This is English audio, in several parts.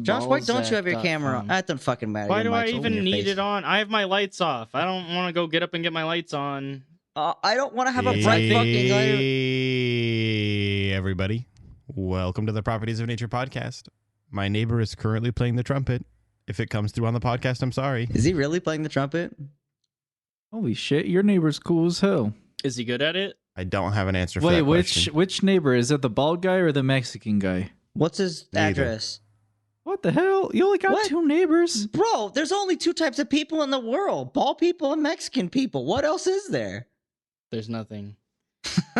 Josh, why don't you have your camera on? That doesn't fucking matter. Why Your do I mic's over even your need face. it on? I have my lights off. I don't want to go get up and get my lights on. I don't want to have a bright fucking light. Hey, everybody. Welcome to the Properties of Nature podcast. My neighbor is currently playing the trumpet. If it comes through on the podcast, I'm sorry. Is he really playing the trumpet? Holy shit, your neighbor's cool as hell. Is he good at it? I don't have an answer for that question. which neighbor? Is it the bald guy or the Mexican guy? What's his address? What the hell? You only got two neighbors? Bro, there's only two types of people in the world. Bald people and Mexican people. What else is there? There's nothing.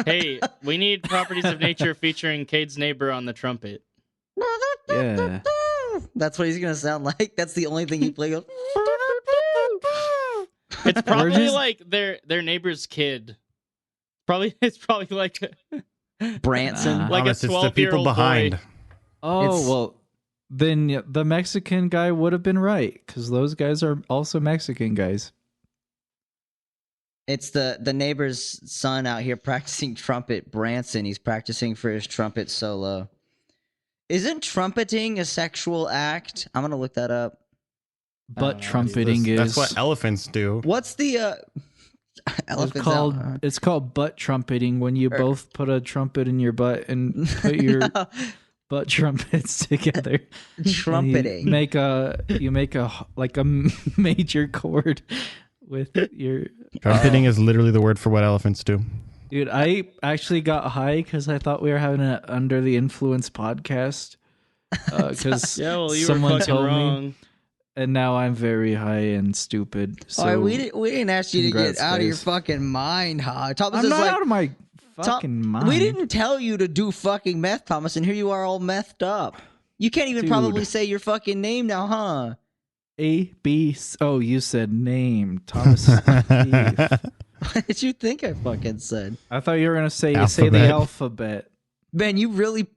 Hey, we need Properties of Nature featuring Cade's neighbor on the trumpet. Yeah. That's what he's going to sound like. That's the only thing he plays. It's probably like their neighbor's kid. It's probably like Branson. like Thomas, a it's the people 12-year-old behind. boy. Well, then the Mexican guy would have been right, because those guys are also Mexican guys. It's the neighbor's son out here practicing trumpet, Branson. He's practicing for his trumpet solo. Isn't trumpeting a sexual act? I'm going to look that up. But trumpeting is... That's what elephants do. What's the... elephants it's called butt trumpeting, when you both put a trumpet in your butt and put your butt trumpets together. Trumpeting. You make a major chord with your... Trumpeting is literally the word for what elephants do. Dude, I actually got high because I thought we were having an Under the Influence podcast. Because you someone were fucking told wrong. me, and now I'm very high and stupid. So we didn't ask you to get out of your fucking mind, huh? Thomas I'm is not like, out of my fucking mind. We didn't tell you to do fucking meth, Thomas, and here you are all methed up. You can't even probably say your fucking name now, huh? A-B... Oh, you said name. Thomas Steve. What did you think I fucking said? I thought you were gonna say the Alphabet. alphabet. Ben, you really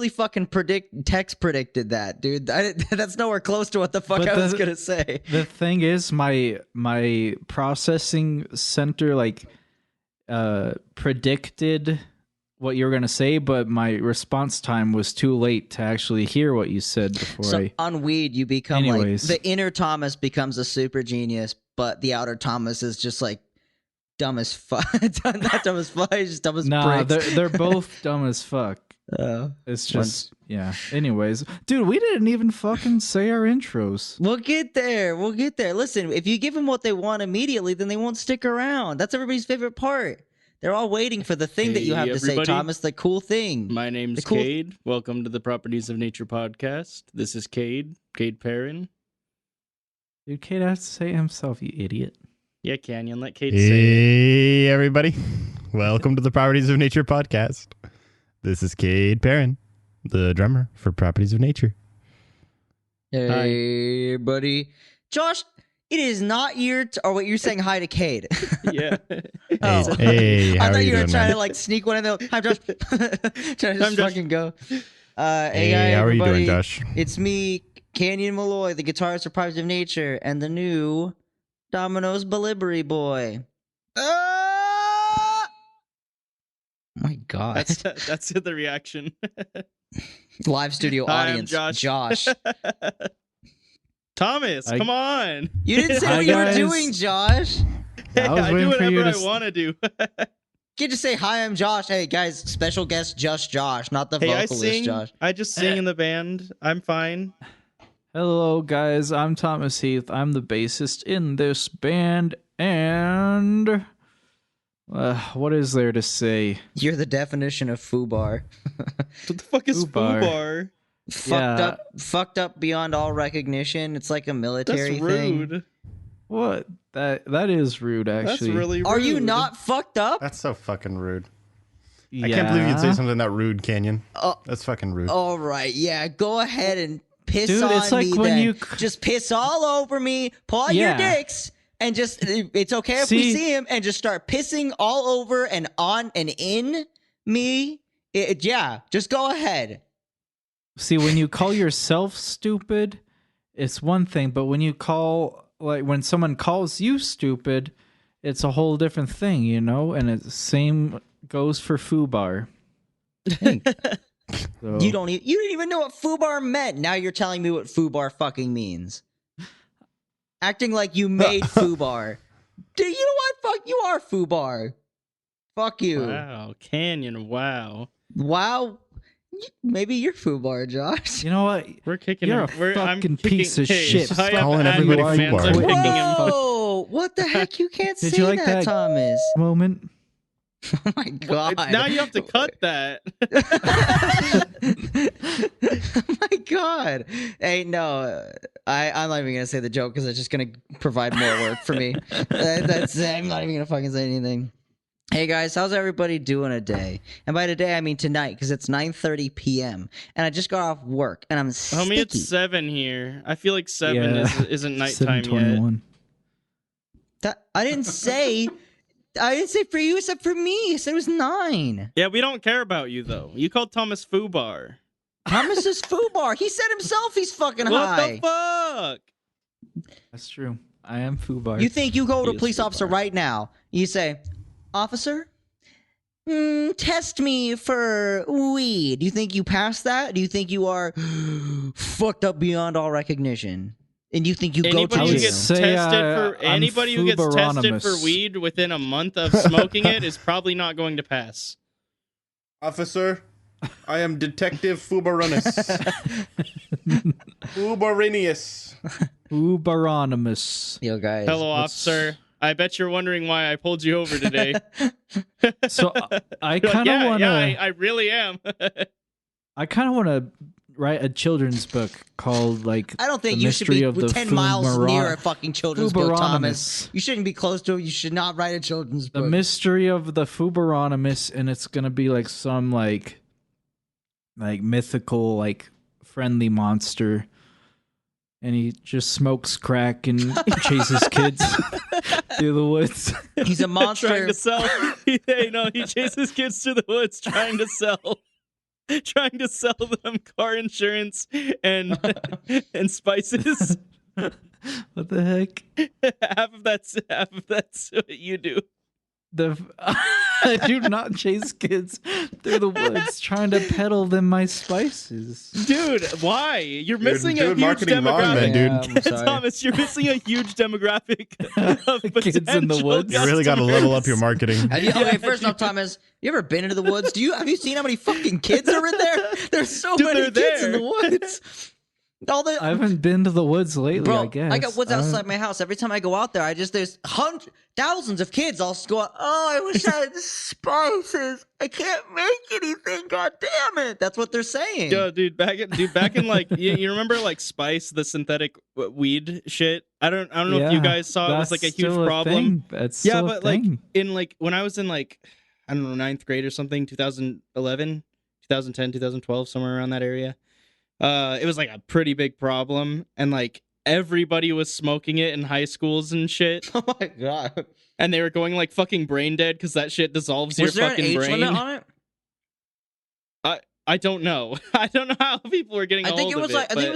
fucking predicted that, dude. That's nowhere close to what the fuck I was gonna say. The thing is, my processing center predicted what you were gonna say, but my response time was too late to actually hear what you said before. On weed, you become Anyways. like the inner Thomas becomes a super genius, but the outer Thomas is just like dumb as fuck. Not dumb as fuck, just dumb as bricks. they're both dumb as fuck. It's just yeah. Anyways, dude, we didn't even fucking say our intros. We'll get there. Listen, if you give them what they want immediately, then they won't stick around. That's everybody's favorite part. They're all waiting for the thing that you have to say, Thomas, the cool thing. My name's Cade. Welcome to the Properties of Nature podcast. This is Cade Perrin. Dude, Cade has to say it himself, you idiot. Yeah, Canyon, let Cade say Hey, everybody. Welcome to the Properties of Nature podcast. This is Cade Perrin, the drummer for Properties of Nature. Hey, buddy. Josh, it is not or what you're saying hi to Cade. Yeah. Hey, how I are thought you were doing, trying man? to like sneak one in there. Hi, Josh. Trying to just fucking go. Hey, how are you doing, Josh? It's me, Canyon Malloy, the guitarist for Properties of Nature, and the new Domino's Bellibery boy. My God. That's the reaction. Live studio Hi, audience. I'm Josh. Thomas, come on. You didn't say what you were doing, Josh. Hey, I do whatever I to... want to do. You just say, hi, I'm Josh. Hey, guys, special guest just Josh, not the vocalist I sing. Josh. I just sing in the band. I'm fine. Hello, guys. I'm Thomas Heath. I'm the bassist in this band, and what is there to say? You're the definition of foobar. What the fuck is foobar? Fucked up beyond all recognition. It's like a military That's rude. thing. What? That is rude, actually. That's really rude. Are you not fucked up? That's so fucking rude. Yeah. I can't believe you'd say something that rude, Canyon. That's fucking rude. All right, yeah, go ahead and piss Dude, on it's like me when then. you... Just piss all over me, pull out your dicks, and just, it's okay if we see him, and just start pissing all over and on and in me. Yeah, just go ahead. See, when you call yourself stupid, it's one thing, but when you when someone calls you stupid, it's a whole different thing, you know? And the same goes for foobar. Hey, So, You didn't even know what foobar meant. Now you're telling me what foobar fucking means. Acting like you made foobar. Dude, you know what? Fuck, you are foobar. Fuck you. Wow, Canyon. Wow. Wow. Maybe you're foobar, Josh. you know what? We're kicking You're him. a fucking piece of shit. High up Calling admin everybody fans foobar. are kicking him. Whoa! What the heck? You can't Did say you like that Thomas. moment? Oh my god! Now you have to cut that. Oh my god! Hey, no, I'm not even gonna say the joke because it's just gonna provide more work for me. I'm not even gonna fucking say anything. Hey guys, how's everybody doing today? And by today I mean tonight because it's 9:30 p.m. and I just got off work and I'm sticky. Homie, it's 7 here. I feel like 7 isn't nighttime yet. 7:21. I didn't say for you. I said for me. I said it was 9. Yeah, we don't care about you though. You called Thomas Foobar. Thomas is foobar. He said himself he's fucking What high. the fuck? That's true. I am foobar. You think you go to He a is police officer foobar. right now, you say, officer, test me for weed. Do you think you pass that? Do you think you are fucked up beyond all recognition? And you think you go to Anybody who jail? gets Say, tested for I'm anybody who gets tested for Foobaronimus. weed within a month of smoking it is probably not going to pass. Officer, I am Detective Fubarinus. Fubarinius. Foobaronimus. Yo, guys. Hello, let's- officer. I bet you're wondering why I pulled you over today. So I You're like, kind of want to. I really am. I kind of want to write a children's book called like. I don't think The you should Mystery be of the 10 miles Foobaron- near a fucking children's book, Thomas. Foobaronimus. You shouldn't be close to it. You should not write a children's The book. mystery of the Foobaronimus, and it's gonna be like some like mythical like friendly monster, and he just smokes crack and chases kids through the woods. He's a Trying monster. to sell. He chases kids through the woods trying to sell. Trying to sell them car insurance and spices. What the heck? half of that's what you do. I do not chase kids through the woods trying to peddle them my spices. Dude, why? You're missing a doing huge marketing wrong, demographic. man, dude. Yeah, I'm sorry. Thomas, you're missing a huge demographic of Kids in the potential woods. You really got to level up your customers. marketing. Have you, okay, first off, Thomas, you ever been into the woods? Have you seen how many fucking kids are in there? There's so Dude, many they're kids in the there. woods. All the I haven't been to the woods lately, bro, I guess. I got woods outside my house. Every time I go out there, there's thousands of kids. I'll go, oh, I wish I had spices. I can't make anything. God damn it! That's what they're saying. Yo, dude, back in like you remember like Spice, the synthetic weed shit. I don't know if you guys saw it. It was like a That's huge still problem. thing. That's Yeah, still a but like thing. in like when I was in like I don't know 9th grade or something, 2011, 2010, 2012, somewhere around that area. It was like a pretty big problem, and like everybody was smoking it in high schools and shit, Oh my god. and they were going like fucking brain dead because that shit dissolves Was your there an fucking age brain. limit on it? I don't know. I don't know how people were getting. I think it was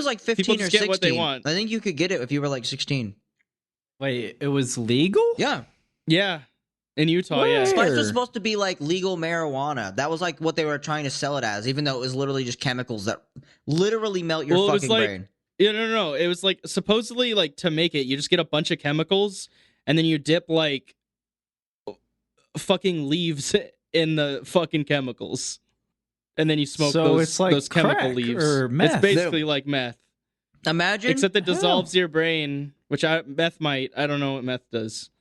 like 15 people or just 16. get what they want. I think you could get it if you were like 16. Wait, it was legal? Yeah. Yeah, in Utah, Where? yeah. Spice was supposed to be like legal marijuana. That was like what they were trying to sell it as, even though it was literally just chemicals that literally melt your Well, it was fucking like- brain. Yeah, no. It was like supposedly like to make it, you just get a bunch of chemicals and then you dip like fucking leaves in the fucking chemicals, and then you smoke So those it's like those chemical crack leaves. or meth. It's basically like meth, Imagine, except it dissolves your brain, which meth might. I don't know what meth does.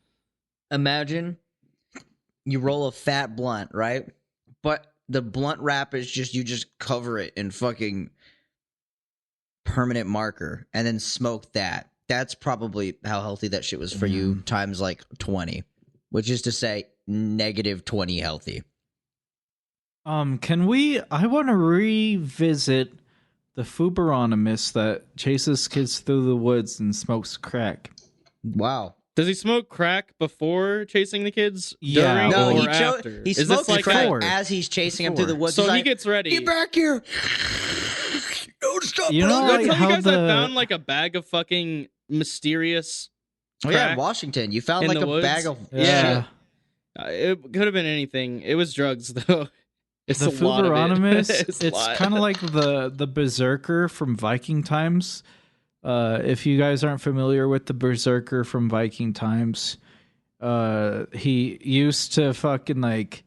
imagine you roll a fat blunt, right? But the blunt wrap is you just cover it in fucking permanent marker and then smoke that. That's probably how healthy that shit was for you times like 20, which is to say negative 20 healthy. Can we? I want to revisit the Foobaronimus that chases kids through the woods and smokes crack. Wow. Does he smoke crack before chasing the kids? Yeah. During No, or he after? he Is this smokes like crack a- as he's chasing him through the woods. so He's he like, gets ready? get back here. Don't stop. You know, brother." Did I like tell how you guys I the- found like a bag of fucking mysterious Oh, yeah, in crack Washington. You found in like the a woods? bag of Yeah. shit. It could have been anything. It was drugs though. It's The a lot of it. Fuberonimus, a it's lot. kind of like the Berserker from Viking times. If you guys aren't familiar with the Berserker from Viking times, he used to fucking like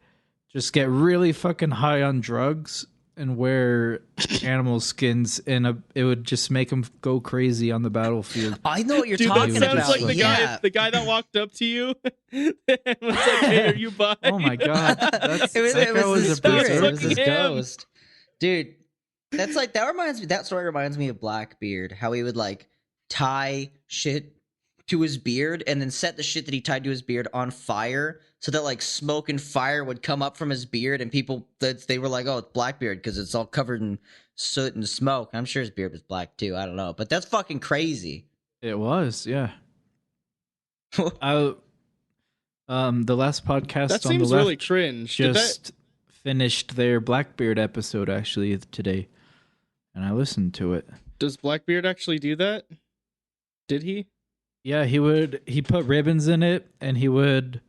just get really fucking high on drugs and wear animal skins, and it would just make him go crazy on the battlefield. I know what you're Dude, talking that sounds about. like yeah. the guy that walked up to you and was like, "Hey, are you bi?" Oh my god, that it guy was was his a spirit. berserker. It was his Fucking him. ghost, dude. That's like that story reminds me of Blackbeard. How he would like tie shit to his beard and then set the shit that he tied to his beard on fire, so that like smoke and fire would come up from his beard, and people they were like, "Oh, it's Blackbeard because it's all covered in soot and smoke." I'm sure his beard was black too. I don't know, but that's fucking crazy. It was, yeah. The last podcast That on the seems left really cringe. Did that- just finished their Blackbeard episode actually today, and I listened to it. Does Blackbeard actually do that? Did he? Yeah, he put ribbons in it, and he would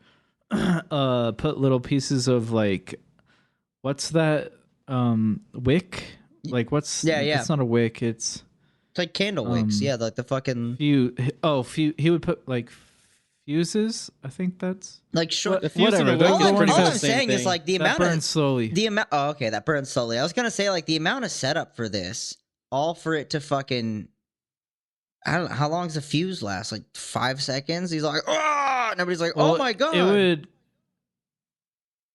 put little pieces of like, what's that wick? Like what's Yeah. It's not a wick. It's like candle wicks. Yeah, like the fucking he would put like fuses. I think that's like short. The fuse and whatever. a They're wick All, is I'm, pretty all much I'm the same saying is thing. like the that amount burns of slowly. the amount. Oh, okay, that burns slowly. I was gonna say like the amount of setup for this, all for it to fucking. I don't know how long does a fuse last? Like 5 seconds. He's like, oh, and everybody's like, Well, oh my god. It would.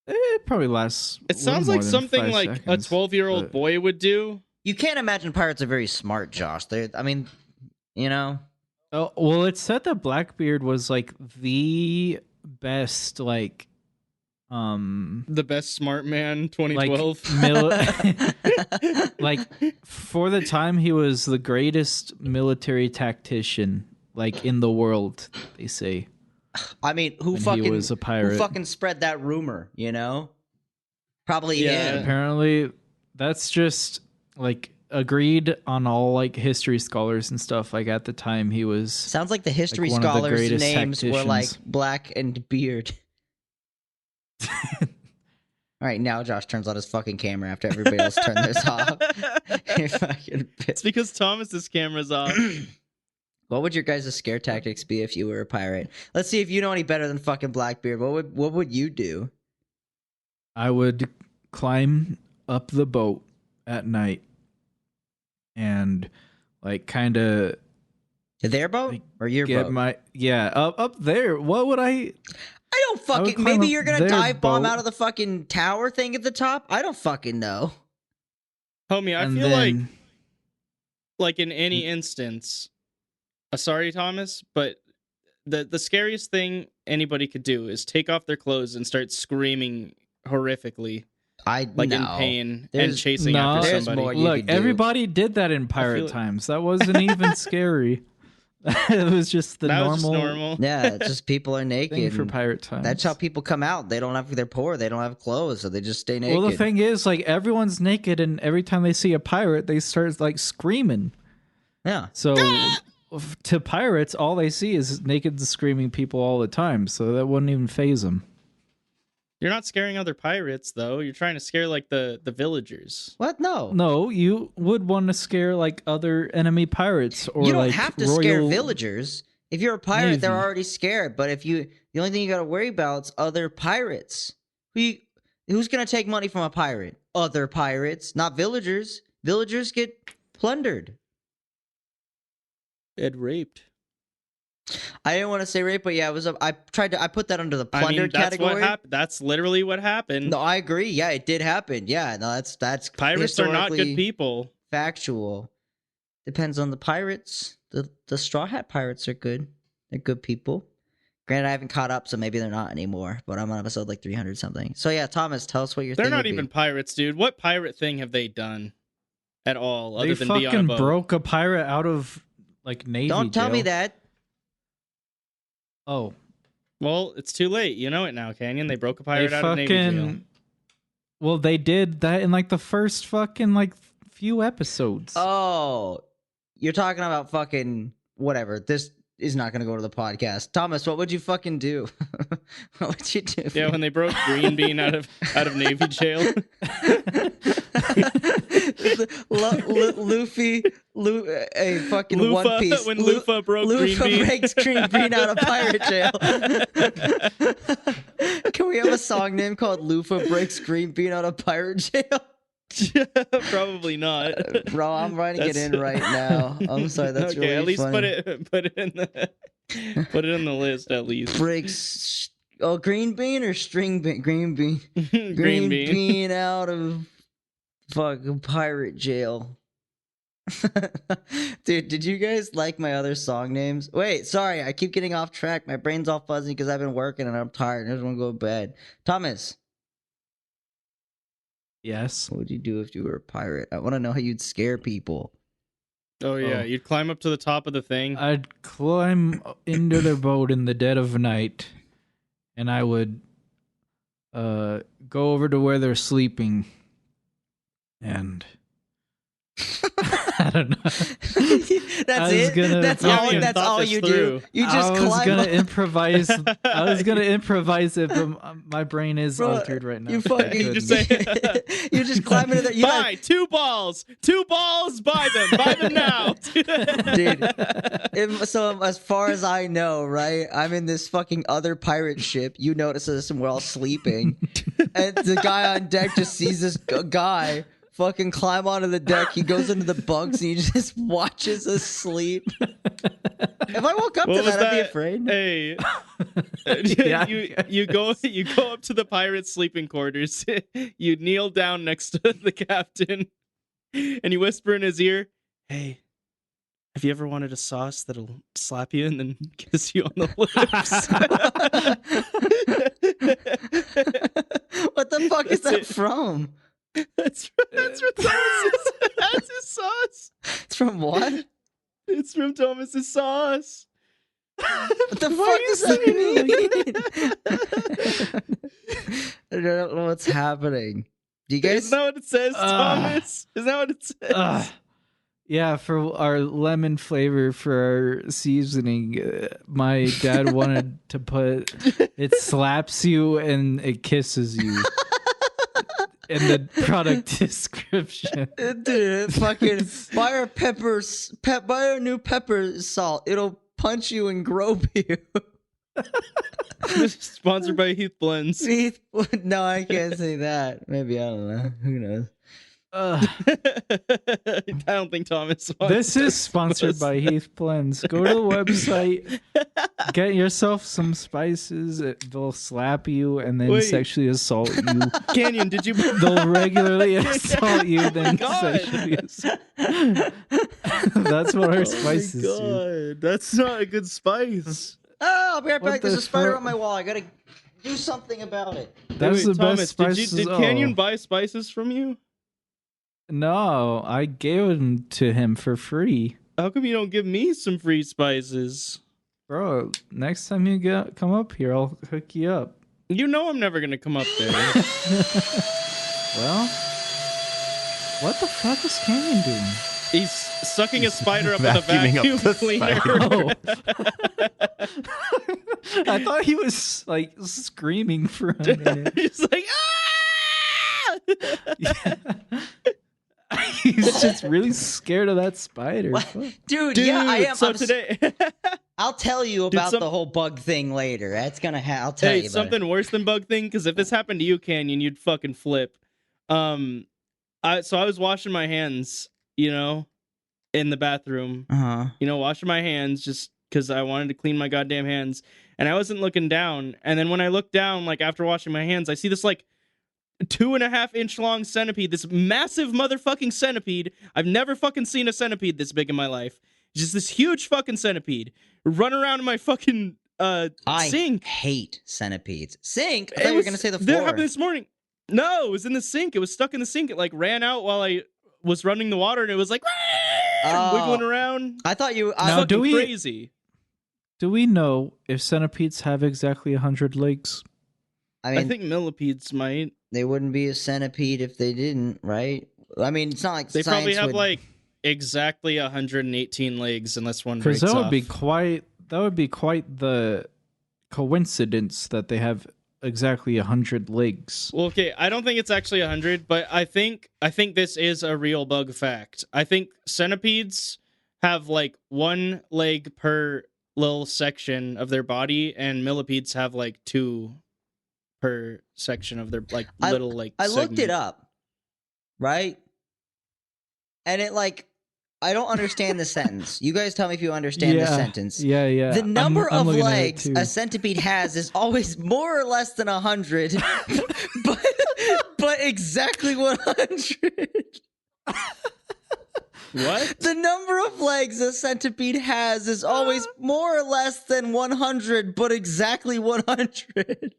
It probably lasts. It sounds like something like a 12-year-old but- boy would do. You can't imagine pirates are very smart, Josh. I mean, you know. Oh well, it said that Blackbeard was like the best, like, The best smart man, like 2012. like for the time he was the greatest military tactician like in the world. They say. I mean, who When he fucking was a pirate. who fucking spread that rumor? You know, probably Yeah. him. Apparently, that's just like agreed on all like history scholars and stuff. Like at the time, he was. Sounds like the history Like one of the scholars' greatest names were like tacticians. Black and Beard. All right, now Josh turns on his fucking camera after everybody else turned theirs off. You're fucking It's pissed. because Thomas's camera's off. What would your guys' scare tactics be if you were a pirate? Let's see if you know any better than fucking Blackbeard. What would you do? I would climb up the boat at night and like kind of Their boat Like, or your get boat? up there. What would I? I don't would fucking. climb Maybe up you're gonna their dive bomb boat. out of the fucking tower thing at the top. I don't fucking know. Homie, I and feel then, like in any instance, sorry, Thomas, but the scariest thing anybody could do is take off their clothes and start screaming horrifically, like in pain and There's- chasing No. after There's somebody. more you look, could do. everybody did that in pirate like- times. That wasn't even scary. It was just the that normal, was just normal. Yeah, it's just people are naked. thing for and pirate times. That's how people come out. They're poor. They don't have clothes, so they just stay naked. Well, the thing is, like everyone's naked, and every time they see a pirate, they start like screaming. Yeah. So to pirates, all they see is naked, screaming people all the time. So that wouldn't even phase them. You're not scaring other pirates though. You're trying to scare like the villagers. What? No. No, you would want to scare like other enemy pirates or You don't like have to royal... scare villagers. If you're a pirate, they're Navy. already scared. But the only thing you got to worry about is other pirates. Who's gonna take money from a pirate? Other pirates, not villagers. Villagers get plundered. Ed raped. I didn't want to say rape, but yeah, it was. I put that under the I mean, plundered that's category. what happened. That's literally what happened. No, I agree. Yeah, it did happen. Yeah, no, that's Pirates are not good historically people. Factual. Depends on the pirates. The Straw Hat Pirates are good. They're good people. Granted, I haven't caught up, so maybe they're not anymore. But I'm on episode like 300 something. So yeah, Thomas, tell us what your They're thing not would even be. pirates, dude. What pirate thing have they done at all They other than be on a fucking boat? broke a pirate out of like Navy Don't tell me jail. that. Oh, Well, it's too late. You know it now, Canyon. They broke a pirate they out of Navy jail. fucking. Well, they did that in like the first fucking like few episodes. Oh, you're talking about fucking whatever. This is not going to go to the podcast. Thomas, what would you fucking do? What would you do? Yeah, when they broke Green Bean out of Navy jail. Luffy, a fucking Lufa, One Piece. when Lufa broke Green Luffy Bean. breaks Green Bean out of pirate jail. Can we have a song name called Luffy breaks Green Bean out of pirate jail? Probably not. Bro, I'm writing it in right now. I'm sorry, that's okay. really At least funny. put it in the list at least. Breaks green bean or string bean? Green bean. Green bean. bean out of fucking pirate jail. Dude, did you guys like my other song names? Wait, sorry, I keep getting off track. My brain's all fuzzy because I've been working and I'm tired. I just want to go to bed. Thomas. Yes. What would you do if you were a pirate? I want to know how you'd scare people. Oh yeah, you'd climb up to the top of the thing. I'd climb into their boat in the dead of night, and I would go over to where they're sleeping, and I don't know. That's it. That's all you do. You just climb. I was gonna improvise. I was gonna improvise it, but my brain is altered right now. You fucking You just say, you just climb into there. Buy 2 balls. 2 balls. Buy them. Buy them now, dude. So as far as I know, right, I'm in this fucking other pirate ship. You notice us and we're all sleeping, and the guy on deck just sees this guy fucking climb onto the deck. He goes into the bunks and he just watches us sleep. If I woke up to that, I'd be afraid. Hey, Yeah. you go up to the pirate's sleeping quarters. You kneel down next to the captain, and you whisper in his ear, "Hey, have you ever wanted a sauce that'll slap you and then kiss you on the lips?" What the fuck is that from? That's from Thomas's. That's his sauce. It's from what? It's from Thomas's sauce. What the fuck does that mean? I don't know what's happening. Do you guys? Isn't that what it says, Thomas? Isn't that what it says? Yeah, for our lemon flavor for our seasoning, my dad wanted to put it slaps you and it kisses you. In the product description. Dude, fucking buy our peppers, buy our new pepper salt. It'll punch you and grope you. Sponsored by Heath Blends. No, I can't say that. Maybe, I don't know. Who knows? I don't think Thomas wants This is sponsored by Heath Blends. Go to the website, get yourself some spices. They'll slap you and then sexually assault you. Canyon, did you? They'll regularly assault you, then God. sexually assault. That's what our spices do. That's not a good spice. Oh, I'll be right What back. There's the a spider fuck? on my wall. I gotta do something about it. That's the Thomas, best spices. did Canyon buy spices from you? No, I gave them to him for free. How come you don't give me some free spices? Bro, next time you come up here, I'll hook you up. You know I'm never gonna come up there. Well, what the fuck is Canyon doing? He's sucking a spider up with a Vacuuming up vacuum the cleaner. Oh. I thought he was like screaming for a minute. He's like, ah! Yeah. He's just really scared of that spider. Dude, yeah, I am. So today, I'll tell you about some- the whole bug thing later. That's gonna I'll tell you about something worse than bug thing. Because if this happened to you, Canyon, you'd fucking flip. So I was washing my hands, in the bathroom. it. Washing my hands just because I wanted to clean my goddamn hands, and I wasn't looking down. And then when I looked down, like after washing my hands, I see this like 2.5 inch long centipede, this massive motherfucking centipede. I've never fucking seen a centipede this big in my life. Just this huge fucking centipede run around in my fucking sink. I hate centipedes. Sink? I thought you were gonna say the That floor. happened this morning. No, it was in the sink. It was stuck in the sink. It like ran out while I was running the water, and it was like wiggling around. I thought you. Now, do we- crazy? Do we know if centipedes have exactly 100 legs? I mean, I think millipedes might. they wouldn't be a centipede if they didn't, right? I mean, it's not like They science probably have would... like exactly 118 legs, unless one Because breaks that would off. be quite would be quite the coincidence that they have exactly 100 legs. Well, okay, I don't think it's actually 100, but I think this is a real bug fact. I think centipedes have like one leg per little section of their body, and millipedes have like two per section of their like little like. I looked it segment. up, right? And it like I don't understand the sentence. You guys tell me if you understand the sentence. Yeah. The number I'm of looking at it legs too. a centipede has is always more or less than 100, but exactly 100. What? The number of legs a centipede has is always more or less than 100, but exactly 100.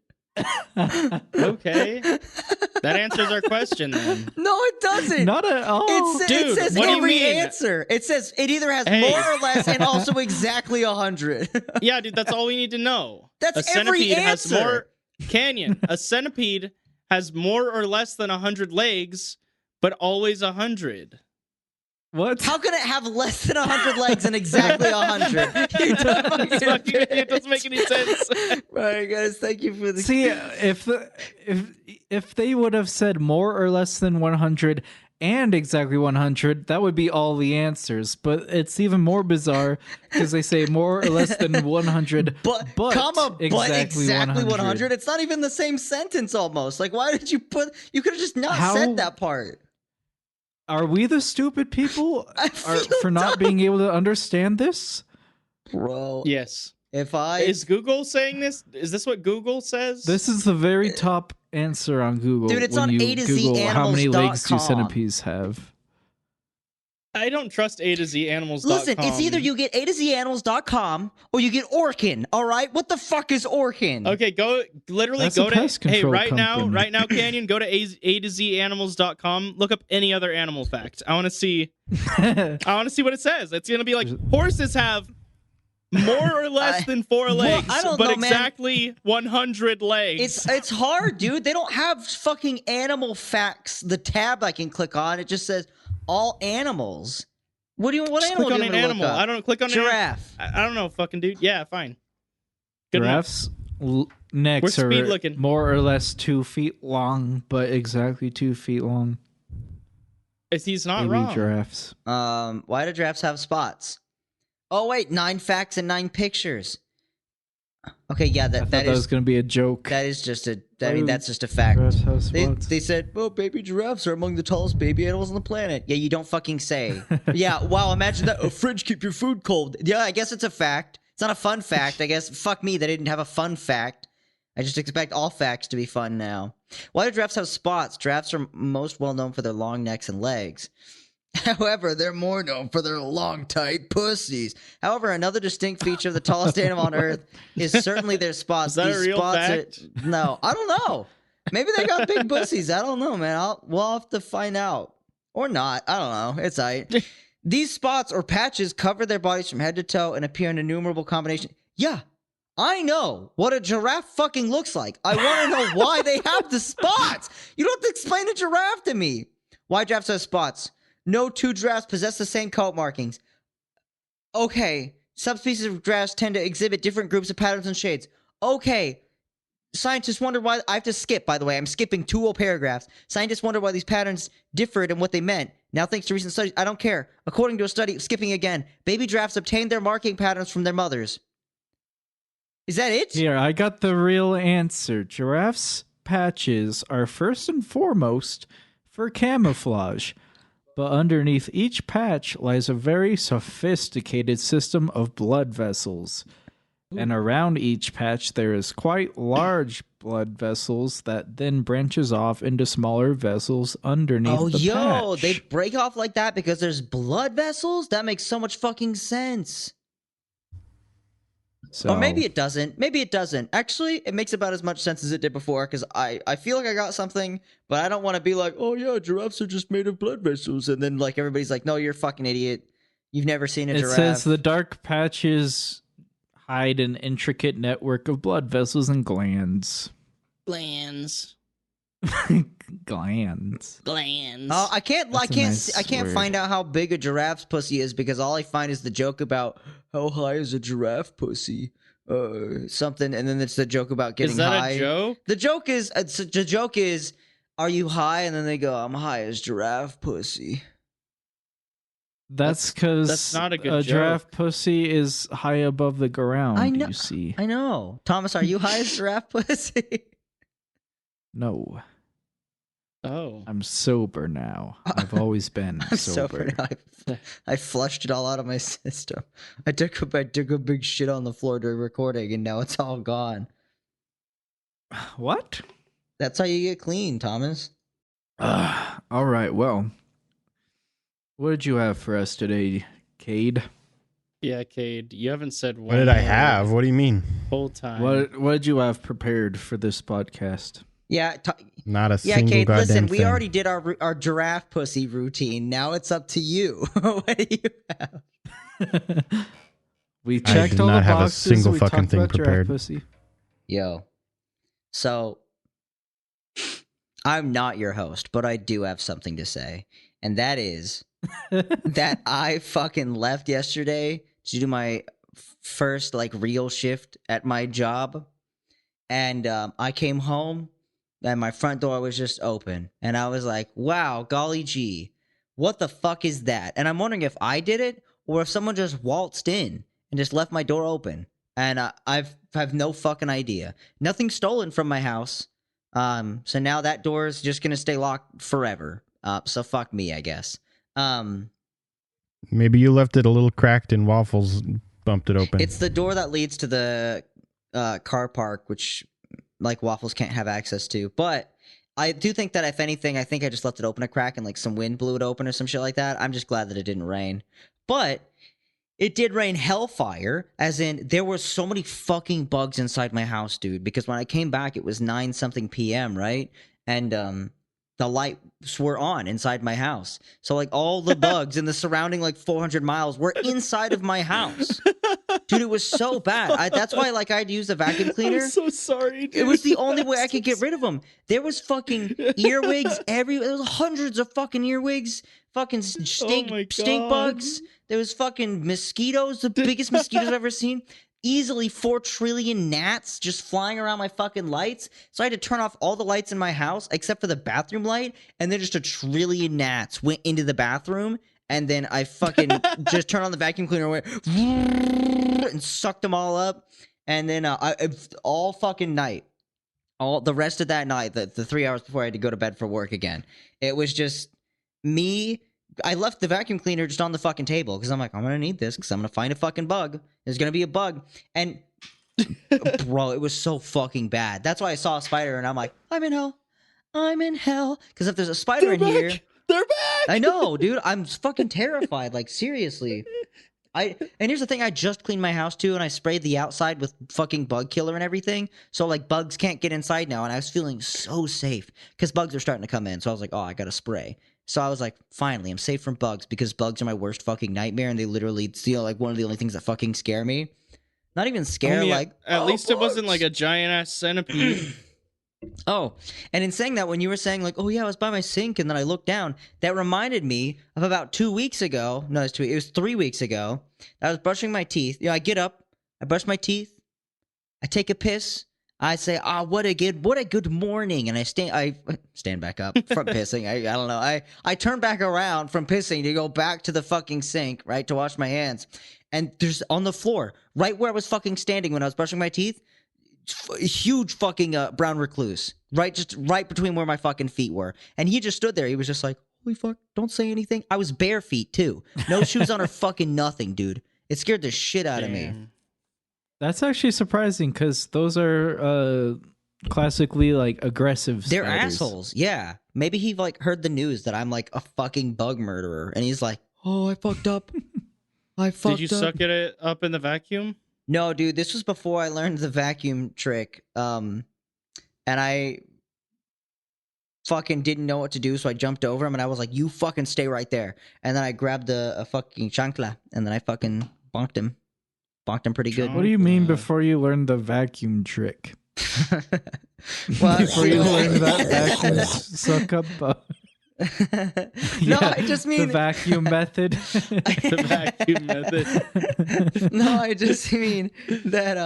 Okay, that answers our question then. No, it doesn't. Not at all. Dude, it says what do you every mean? answer. It says it either has Hey. more or less and also exactly 100. Yeah, dude, that's all we need to know. That's a every centipede has answer. more. Canyon. A centipede has more or less than 100 legs, but always 100. What? How can it have less than 100 legs and exactly 100? It doesn't make any sense. All right, guys, thank you for the. See, if they would have said more or less than 100 and exactly 100, that would be all the answers. But it's even more bizarre because they say more or less than 100, but exactly 100. It's not even the same sentence almost. Like, why did you put? You could have just not said that part. Are we the stupid people for not being able to understand this? Bro. Yes. Is Google saying this? Is this what Google says? This is the very top answer on Google. Dude, it's when on you A to Z Google how many legs do animals.com. centipedes have. I don't trust A to Z animals. Listen, it's either you get A to Z animals.com or you get Orkin. All right, what the fuck is Orkin? Okay, go That's a pest to control right company. now, Canyon, go to A to Z animals.com, look up any other animal fact. I want to see what it says. It's gonna be like horses have more or less than 4 legs, I don't but know, man. exactly 100 legs. It's hard, dude. They don't have fucking animal facts. The tab I can click on, it just says all animals. What animal click do on you an want to animal. look up? I don't click on Giraffe. I don't know, fucking dude. Yeah, fine. Good enough. Giraffes' necks We're are speed looking. more or less 2 feet long, but exactly 2 feet long. He's not Baby wrong. giraffes. Why do giraffes have spots? Oh wait, 9 facts and 9 pictures. Okay, yeah, I thought that was going to be a joke. that is just a. I Why mean, do that's just a fact. giraffes have They, spots? they said, "Oh, baby giraffes are among the tallest baby animals on the planet." Yeah, you don't fucking say. Yeah, wow. Imagine that. A fridge keep your food cold. Yeah, I guess it's a fact. It's not a fun fact. I guess. Fuck me, they didn't have a fun fact. I just expect all facts to be fun now. Why do giraffes have spots? Giraffes are most well known for their long necks and legs. However, they're more known for their long, tight pussies. However, another distinct feature of the tallest animal on Earth is certainly their spots. Is that a These real spots fact? No, I don't know. Maybe they got big pussies. I don't know, man. We'll have to find out. Or not. I don't know. It's aight. These spots or patches cover their bodies from head to toe and appear in innumerable combinations. Yeah, I know what a giraffe fucking looks like. I want to know why they have the spots. You don't have to explain a giraffe to me. Why giraffes have spots? No 2 giraffes possess the same coat markings. Okay, subspecies of giraffes tend to exhibit different groups of patterns and shades. Okay, scientists wonder why. I have to skip, by the way. I'm skipping 2 whole paragraphs. Scientists wonder why these patterns differed and what they meant. Now, thanks to recent studies, I don't care. According to a study, skipping again, baby giraffes obtained their marking patterns from their mothers. Is that it? Here, I got the real answer. Giraffes' patches are first and foremost for camouflage. But underneath each patch lies a very sophisticated system of blood vessels. And around each patch there is quite large blood vessels that then branches off into smaller vessels underneath the patch. They break off like that because there's blood vessels? That makes so much fucking sense. So, Or maybe it doesn't. Maybe it doesn't. Actually, it makes about as much sense as it did before, because I feel like I got something, but I don't want to be like, oh yeah, giraffes are just made of blood vessels, and then like everybody's like, no, you're a fucking idiot. You've never seen a giraffe. It says the dark patches hide an intricate network of blood vessels and glands. Glands. Glands. Oh, I can't That's a nice find out how big a giraffe's pussy is because all I find is the joke about how high is a giraffe pussy? Something, and then it's the joke about getting high. Is that a joke? The joke is, are you high? And then they go, I'm high as giraffe pussy. That's because that's not a good joke. Giraffe pussy is high above the ground. I know. You see? I know. Thomas, are you high as giraffe pussy? No. Oh, I'm sober now. I've always been I'm sober. sober now. I flushed it all out of my system. I took a big shit on the floor during recording, and now it's all gone. What? That's how you get clean, Thomas. All right. Well, what did you have for us today, Cade? yeah, Cade. You haven't said one. What did I have? What do you mean? Whole time. What did you have prepared for this podcast? Yeah, Not a yeah, single Kate. goddamn Listen, we thing. already did our giraffe pussy routine. Now it's up to you. What do you have? We I checked did all not the have a boxes. single we fucking talked thing about giraffe prepared. Pussy. Yo, so I'm not your host, but I do have something to say, and that is that I fucking left yesterday to do my first like real shift at my job, and I came home and my front door was just open, and I was like, wow, golly gee, what the fuck is that? And I'm wondering if I did it or if someone just waltzed in and just left my door open, and I have no fucking idea. Nothing stolen from my house, so now that door is just gonna stay locked forever. So fuck me, I guess. Maybe you left it a little cracked and Waffles bumped it open. It's the door that leads to the car park, which like Waffles can't have access to. But I do think that if anything, I think I just left it open a crack and like some wind blew it open or some shit like that. I'm just glad that it didn't rain. But it did rain hellfire, as in there were so many fucking bugs inside my house, dude. Because when I came back, it was 9-something p.m., right? And the lights were on inside my house. So like all the bugs in the surrounding like 400 miles were inside of my house. Dude, it was so bad. That's why like I'd use a vacuum cleaner. I'm so sorry, dude. It was the only way I could get rid of them. There was fucking earwigs everywhere. There was hundreds of fucking earwigs, fucking stink bugs. There was fucking mosquitoes, the biggest mosquitoes I've ever seen. Easily 4 trillion gnats just flying around my fucking lights. So I had to turn off all the lights in my house except for the bathroom light, and then just 1 trillion gnats went into the bathroom, and then I fucking just turned on the vacuum cleaner and went and sucked them all up. And then all fucking night, all the rest of that night, the 3 hours before I had to go to bed for work again, it was just me. I left the vacuum cleaner just on the fucking table because I'm like, I'm going to need this because I'm going to find a fucking bug. There's going to be a bug. And bro, it was so fucking bad. That's why I saw a spider and I'm like, I'm in hell. I'm in hell. Because if there's a spider here. They're back. I know, dude. I'm fucking terrified. Like, seriously. And here's the thing. I just cleaned my house too, and I sprayed the outside with fucking bug killer and everything. So like bugs can't get inside now, and I was feeling so safe because bugs are starting to come in. So I was like, oh, I got to spray. So I was like, finally, I'm safe from bugs because bugs are my worst fucking nightmare, and they literally, like one of the only things that fucking scare me. Not even scare, at least bugs. It wasn't like a giant ass centipede. Oh, and in saying that, when you were saying like, oh yeah, I was by my sink and then I looked down, that reminded me of about 2 weeks ago. No, it was 3 weeks ago. I was brushing my teeth. I get up, I brush my teeth, I take a piss. I say, what a good morning, and I stand back up from pissing. I don't know. I turn back around from pissing to go back to the fucking sink, right, to wash my hands, and there's on the floor, right where I was fucking standing when I was brushing my teeth, a huge fucking brown recluse, just right between where my fucking feet were, and he just stood there. He was just like, holy fuck, don't say anything. I was bare feet too, no shoes on or fucking nothing, dude. It scared the shit out of me. That's actually surprising because those are classically like aggressive. They're spiders. assholes. Yeah. Maybe he like heard the news that I'm like a fucking bug murderer, and he's like, "Oh, I fucked up. I fucked up." Did you suck it up in the vacuum? No, dude. This was before I learned the vacuum trick. And I fucking didn't know what to do, so I jumped over him, and I was like, "You fucking stay right there." And then I grabbed a fucking chancla, and then I fucking bonked him. Bonked him pretty good. What do you mean before you learned the vacuum trick? Well, Before you learned that vacuum suck up. No, I just mean the vacuum method. The vacuum method. No, I just mean that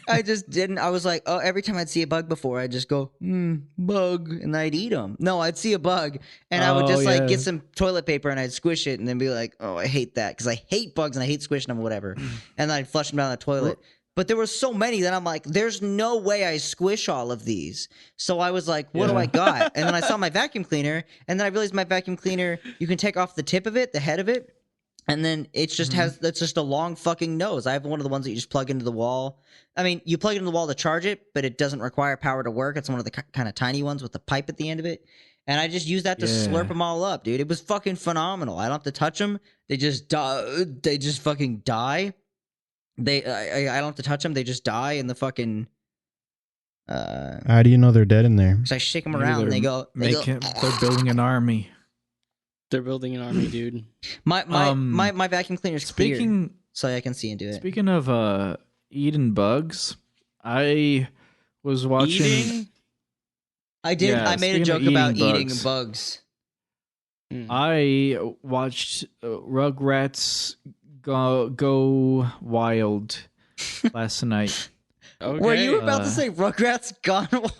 I just didn't. I was like, oh, every time I'd see a bug before, I'd just go, bug, and I'd eat them. No, I'd see a bug, and I would just like get some toilet paper and I'd squish it, and then be like, oh, I hate that because I hate bugs and I hate squishing them or whatever, and then I'd flush them down the toilet. But there were so many that I'm like, there's no way I squish all of these. So I was like, what do I got? And then I saw my vacuum cleaner, and then I realized my vacuum cleaner, you can take off the tip of it, the head of it, and then it just that's just a long fucking nose. I have one of the ones that you just plug into the wall. I mean, you plug it into the wall to charge it, but it doesn't require power to work. It's one of the kind of tiny ones with the pipe at the end of it. And I just use that to slurp them all up, dude. It was fucking phenomenal. I don't have to touch them. They just fucking die. I don't have to touch them. They just die in the fucking. How do you know they're dead in there? Because I shake them around and they go. They're building an army. They're building an army, dude. My vacuum cleaner's clear, so I can see into it. Speaking of eating bugs, I was watching. Eating? I did. Yeah, I made a joke about eating bugs. I watched Rugrats go wild last night. Okay. Were you about to say Rugrats Gone Wild?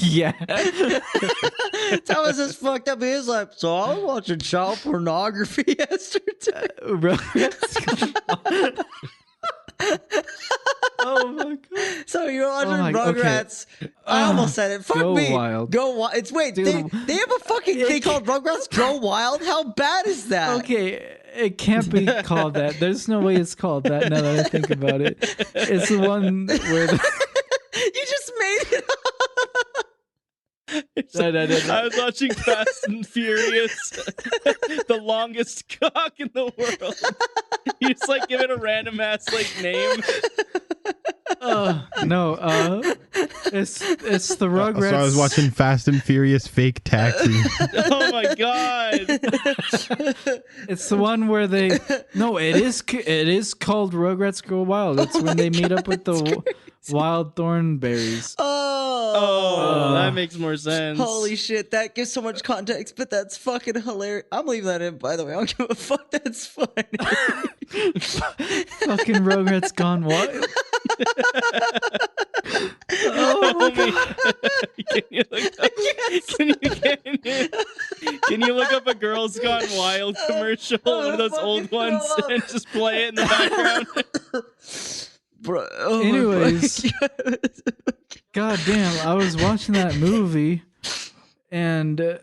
Yeah. That was just fucked up. He was like, so I was watching child pornography yesterday. Rugrats Gone Wild. Oh my god! So you're watching Rugrats. Okay. I almost said it. Fuck Go me. Wild. Go Wild. It's wait. Dude, they have a fucking thing called Rugrats Go Wild. How bad is that? Okay, it can't be called that. There's no way it's called that. Now that I think about it, it's the one where you just made it up. No. I was watching Fast and Furious, the longest cock in the world. You just like give it a random ass like name. No, it's the Rugrats. So I was watching Fast and Furious Fake Taxi. Oh my god! It's the one where they. No, it is called Rugrats Go Wild. It's when they meet up with the wild thornberries. Oh, that makes more sense. Holy shit, that gives so much context, but that's fucking hilarious. I'm leaving that in, by the way. I don't give a fuck. That's funny. Fucking Rugrats Gone Wild. Oh my god! Can you look up a Girls Gone Wild commercial, one of those old ones, and just play it in the background? Bro, anyways, god damn, I was watching that movie, and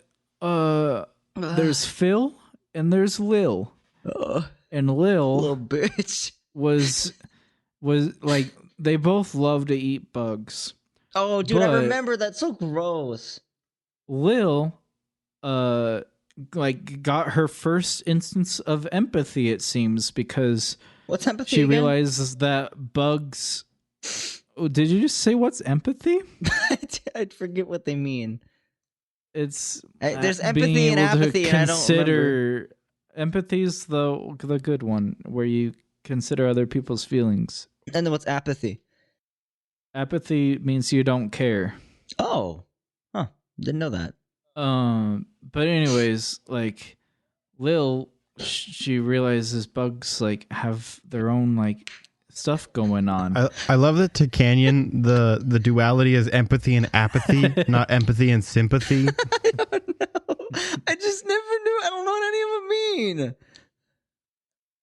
there's Phil and there's Lil, and Lil, little bitch, was like they both love to eat bugs. Oh, dude, I remember that's so gross. Lil, like got her first instance of empathy. It seems because. What's empathy? She again? realizes that bugs. Oh, did you just say what's empathy? I forget what they mean. It's there's empathy and apathy, and I don't remember. Empathy's the good one where you consider other people's feelings. And then what's apathy? Apathy means you don't care. Oh, huh? Didn't know that. But anyways, like Lil. She realizes bugs like have their own like stuff going on. I love that to Canyon the duality is empathy and apathy, not empathy and sympathy. I don't know. I just never knew. I don't know what any of them mean.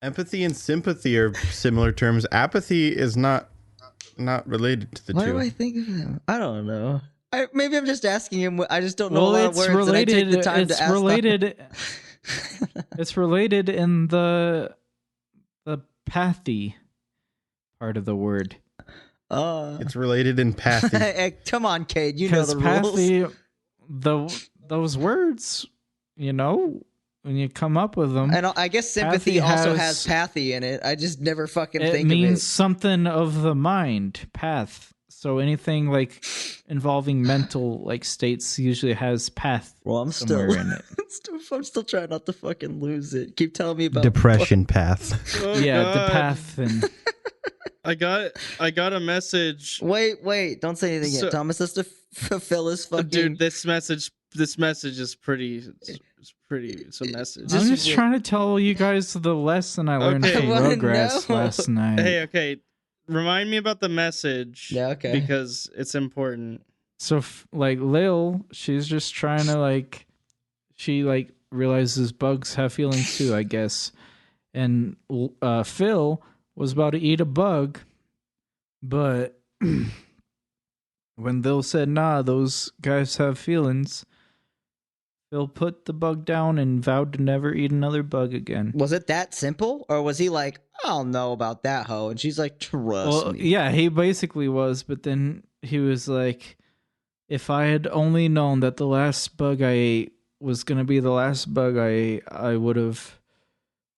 Empathy and sympathy are similar terms. Apathy is not related to the Why two. do I think of him? I don't know. Maybe I'm just asking him. I just don't know a lot of words. Related, and I take the time to ask related. them. It's related in the pathy part of the word. It's related in pathy. Hey, come on, Cade. You know the pathy, rules. Those words, you know, when you come up with them. And I guess sympathy also has pathy in it. I just never fucking think of it. It means something of the mind, path. So anything like involving mental like states usually has path. Well, I'm somewhere still in it. I'm still trying not to fucking lose it. Keep telling me about depression path. Oh, yeah, God. the path and I got a message. Wait, don't say anything yet. Thomas has to fulfill his fucking. Dude, this message this message is pretty. It's a message. I'm just trying to tell you guys the lesson I learned Okay. from Rugrats last night. Hey, okay. Remind me about the message. Yeah, okay. Because it's important. So, like, Lil, she's just trying to, like, she, like, realizes bugs have feelings too, I guess. And Phil was about to eat a bug, but when Lil said, nah, those guys have feelings, Phil put the bug down and vowed to never eat another bug again. Was it that simple? Or was he like, I don't know about that hoe? And she's like, trust me. Yeah, he basically was, but then he was like, if I had only known that the last bug I ate was going to be the last bug I ate, I would have,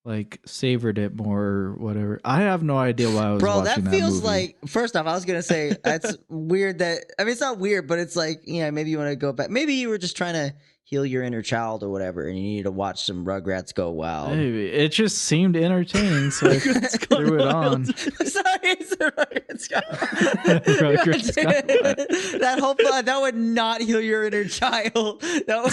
like, savored it more or whatever. I have no idea why I was watching that feels movie. like, first off, I was going to say, that's weird that, I mean, it's not weird, but it's like, yeah, maybe you want to go back. Maybe you were just trying to heal your inner child or whatever, and you need to watch some Rugrats go wild. Maybe. It just seemed entertaining, so I threw it on. Sorry, it's the Rugrats go Rugrats go wild. That whole that would not heal your inner child. That would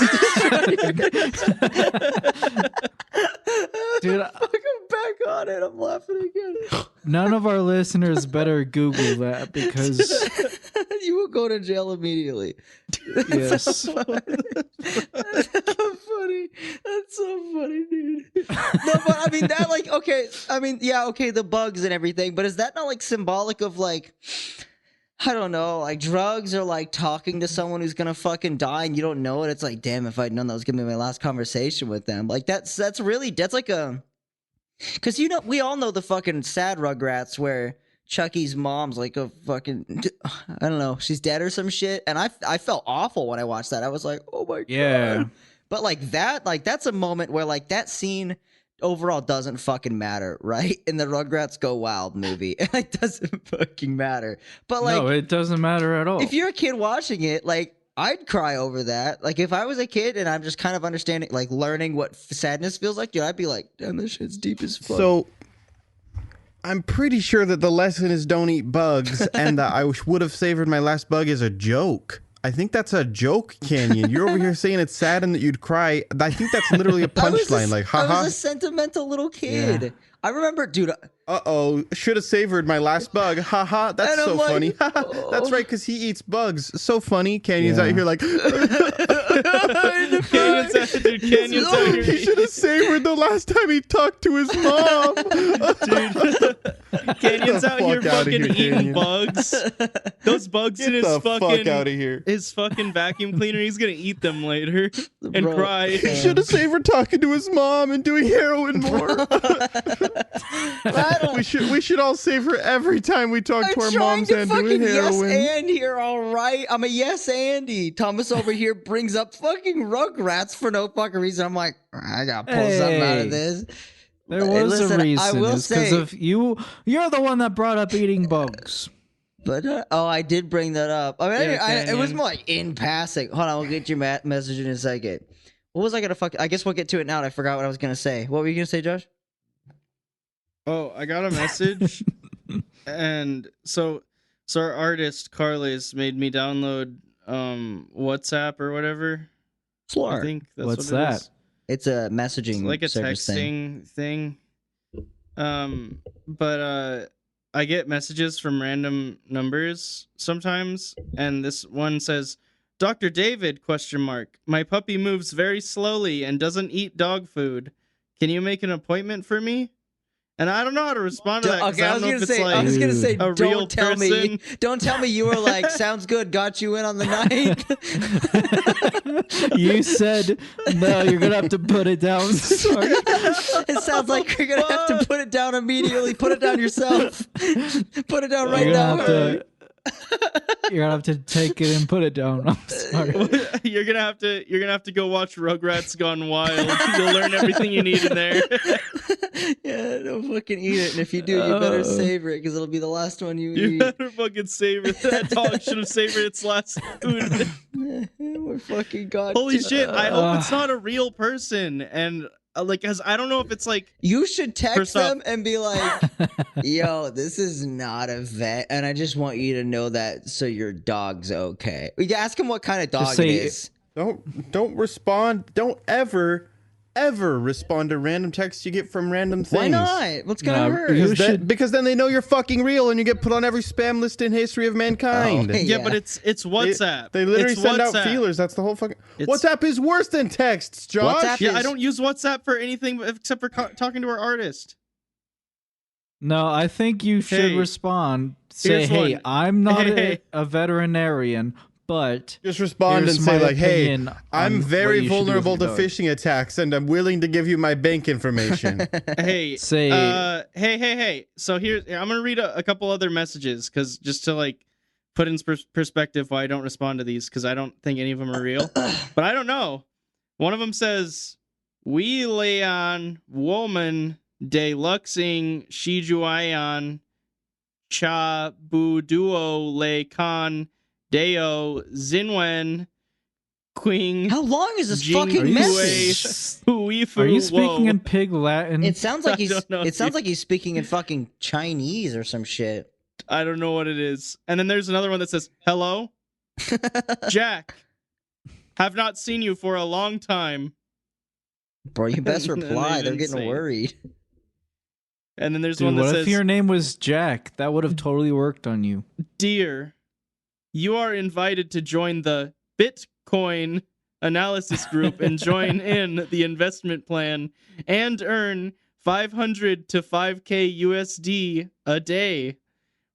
Dude, fucking back on it. I'm laughing again. none of our listeners better Google that because you will go to jail immediately. yes. So funny. That's so funny. That's so funny, dude. No, but I mean that, like, okay. I mean, yeah, okay, the bugs and everything, but is that not like symbolic of, like, I don't know, like drugs or like talking to someone who's gonna fucking die and you don't know it? It's like, damn, if I'd known that was gonna be my last conversation with them. Like that's like a, because you know, we all know the fucking sad Rugrats where Chucky's mom's like a fucking, I don't know, she's dead or some shit, and I felt awful when I watched that. I was like, oh my god. But like that's a moment where, like, that scene overall doesn't fucking matter, right? In the Rugrats Go Wild movie, it doesn't fucking matter. But like, No, it doesn't matter at all. if you're a kid watching it, like, I'd cry over that. Like, if I was a kid and I'm just kind of understanding, like, learning what sadness feels like, dude, I'd be like, damn, this shit's deep as fuck. So I'm pretty sure that the lesson is don't eat bugs, and that I would have savored my last bug is a joke. I think that's a joke, Canyon. You're over here saying it's sad and that you'd cry. I think that's literally a punchline. Like, haha. I was a sentimental little kid. Yeah. I remember, dude. Uh-oh, should have savored my last bug. Haha, that's so like, funny. That's right, because he eats bugs. So funny. Canyon's out here like... Canyon's out here. He should have savored the last time he talked to his mom. Dude, Canyon's out here fucking eating bugs. Those bugs in his fucking... out of here. His fucking vacuum cleaner, he's gonna eat them later and cry. He should have savored talking to his mom and doing heroin more. We should all savor every time we talk to our moms and doing heroin. Yes, and here, all right. I'm a yes, Andy. Thomas over here brings up fucking Rugrats for no fucking reason. I'm like, I gotta pull something out of this. There was a reason. I will say, because of you. You're the one that brought up eating bugs. But I did bring that up. I mean, it was more like in passing. Hold on, we'll get your message in a second. What was I gonna I guess we'll get to it now. I forgot what I was gonna say. What were you gonna say, Josh? Oh, I got a message, and so our artist Carles made me download WhatsApp or whatever. Slur. I think that's What's what it that? is. It's a messaging, it's like a texting thing. But I get messages from random numbers sometimes, and this one says, "Dr. David ? My puppy moves very slowly and doesn't eat dog food. Can you make an appointment for me?" And I don't know how to respond to that. Okay, I was gonna say, don't tell me. Don't tell me you were like, sounds good, got you in on the night. You said no, you're gonna have to put it down. Sorry. It sounds like you're gonna have to put it down immediately. Put it down yourself. Put it down right now. You're gonna have to take it and put it down. I'm sorry. You're gonna have to go watch Rugrats Gone Wild. You'll learn everything you need in there. Yeah, don't fucking eat it. And if you do, you better savor it because it'll be the last one you eat. You better fucking savor it. That dog should have savored its last food. We're fucking god. Holy shit! I hope it's not a real person. And like, cause I don't know if it's like, you should text them and be like, yo, this is not a vet, and I just want you to know that so your dog's okay. You ask him what kind of dog it is. Don't respond. Don't ever respond to random texts you get from random things. Why not? What's gonna hurt? Because then they know you're fucking real and you get put on every spam list in history of mankind. Oh, Yeah, but it's WhatsApp. They literally It's send WhatsApp. out feelers. That's the whole fucking. WhatsApp is worse than texts, Josh. WhatsApp Yeah, I don't use WhatsApp for anything except for talking to our artist. No, I think you should respond. Say, here's hey, one. I'm not a veterinarian, but Just respond and here's say my like, "Hey, opinion on I'm what very you should do with vulnerable to your dog." phishing attacks, and I'm willing to give you my bank information." Hey, Say- hey. So here, I'm gonna read a couple other messages because just to like put in perspective why I don't respond to these because I don't think any of them are real. But I don't know. One of them says, "We Leon woman de luxing shijuayan cha buduo le con deo zinwen queen." How long is this Jing fucking Wei message? Are you speaking in pig Latin? It sounds like I don't know, It sounds dude. like he's speaking in fucking Chinese or some shit. I don't know what it is. And then there's another one that says, "Hello, Jack. Have not seen you for a long time." Bro, you best And reply. They're insane. getting worried. And then there's Dude, one that what says, if your name was Jack? That would have totally worked on you. "Dear, you are invited to join the Bitcoin analysis group and join in the investment plan and earn 500 to 5k USD a day.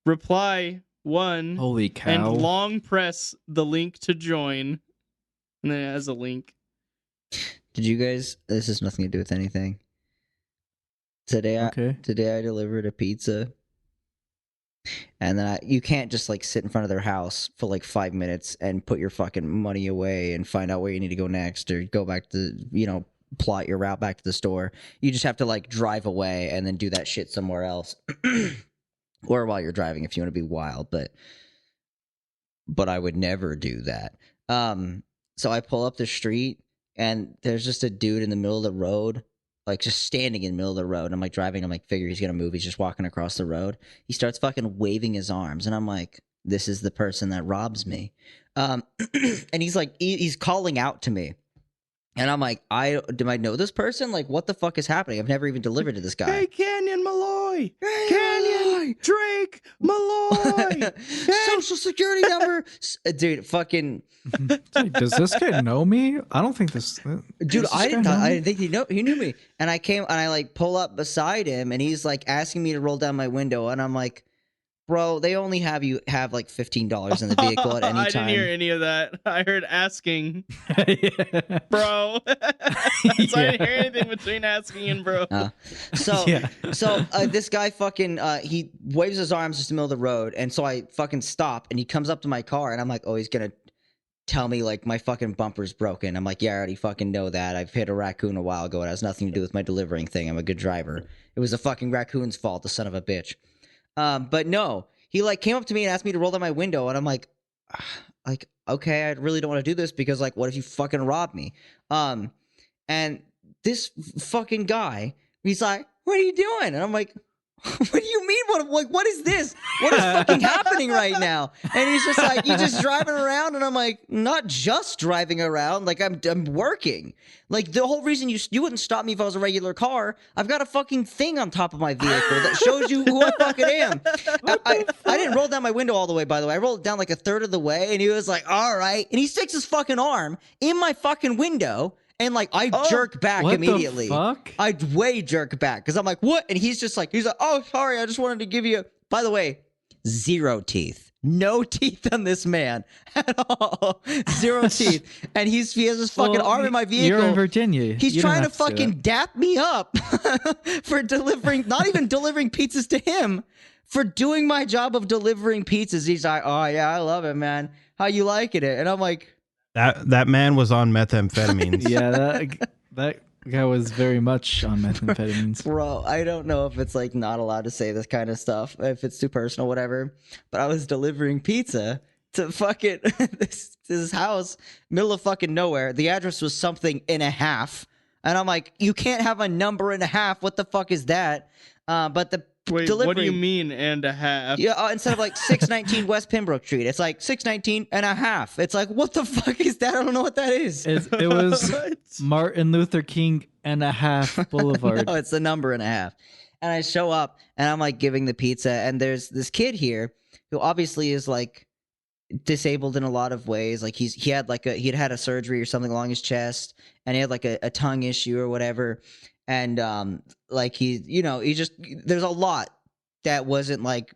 Reply 1 Holy cow. and long press the link to join." And then it has a link. Did you guys? This has nothing to do with anything. Today I delivered a pizza, and then you can't just like sit in front of their house for like 5 minutes and put your fucking money away and find out where you need to go next or go back to plot your route back to the store. You just have to like drive away and then do that shit somewhere else, or while you're driving if you want to be wild. But I would never do that. So I pull up the street and there's just a dude in the middle of the road, like just standing in the middle of the road. I'm like driving. I'm like, figure he's gonna move. He's just walking across the road. He starts fucking waving his arms, and I'm like, this is the person that robs me. And he's like, he's calling out to me, and I'm like, do I know this person? Like, what the fuck is happening? I've never even delivered to this guy. Hey, Canyon Malloy! Hey, Canyon Drake Malloy! Social security number, dude. Fucking. Dude, does this guy know me? I don't think this. Dude, does this I guy know me? didn't think he knew me. And I came and I like pull up beside him, and he's like asking me to roll down my window, and I'm like, bro, they only have like $15 in the vehicle at any time. I didn't hear any of that. I heard asking, Yeah. bro. So I didn't hear anything between asking and bro. So Yeah. This guy fucking he waves his arms just in the middle of the road, and so I fucking stop, and he comes up to my car, and I'm like, oh, he's gonna tell me like my fucking bumper's broken. I'm like, yeah, I already fucking know that. I've hit a raccoon a while ago. It has nothing to do with my delivering thing. I'm a good driver. It was the fucking raccoon's fault, the son of a bitch. But no, he like came up to me and asked me to roll down my window, and I'm like, okay, I really don't want to do this because like, what if you fucking rob me? And this fucking guy, he's like, what are you doing? And I'm like, what do you mean? What is this? What is fucking happening right now? And he's just like, you just driving around? And I'm like, not just driving around. Like I'm working. Like the whole reason you wouldn't stop me if I was a regular car. I've got a fucking thing on top of my vehicle that shows you who I fucking am. I didn't roll down my window all the way, by the way. I rolled it down like a third of the way, and he was like, all right. And he sticks his fucking arm in my fucking window. And like I jerk back what immediately. The fuck? I way jerk back because I'm like, what? And he's like, oh, sorry, I just wanted to give you. By the way, 0 teeth, no teeth on this man at all, 0 teeth, and he has his fucking arm in my vehicle. You're in Virginia. He's You don't trying to have say fucking that. dap me up for delivering, not even delivering pizzas to him, for doing my job of delivering pizzas. He's like, oh yeah, I love it, man. How you liking it? And I'm like. That man was on methamphetamines. Yeah, that guy was very much on methamphetamines. Bro, I don't know if it's like not allowed to say this kind of stuff, if it's too personal, whatever. But I was delivering pizza to fucking this house, middle of fucking nowhere. The address was something and a half. And I'm like, you can't have a number and a half. What the fuck is that? But the Wait, delivery. what do you mean and a half? Yeah, instead of like 619 West Pembroke Street, it's like 619 and a half. It's like, what the fuck is that? I don't know what that is. It was Martin Luther King and a half Boulevard. No, it's the number and a half. And I show up and I'm like giving the pizza, and there's this kid here who obviously is like disabled in a lot of ways. Like he'd had a surgery or something along his chest, and he had like a tongue issue or whatever. And like he just, there's a lot that wasn't like,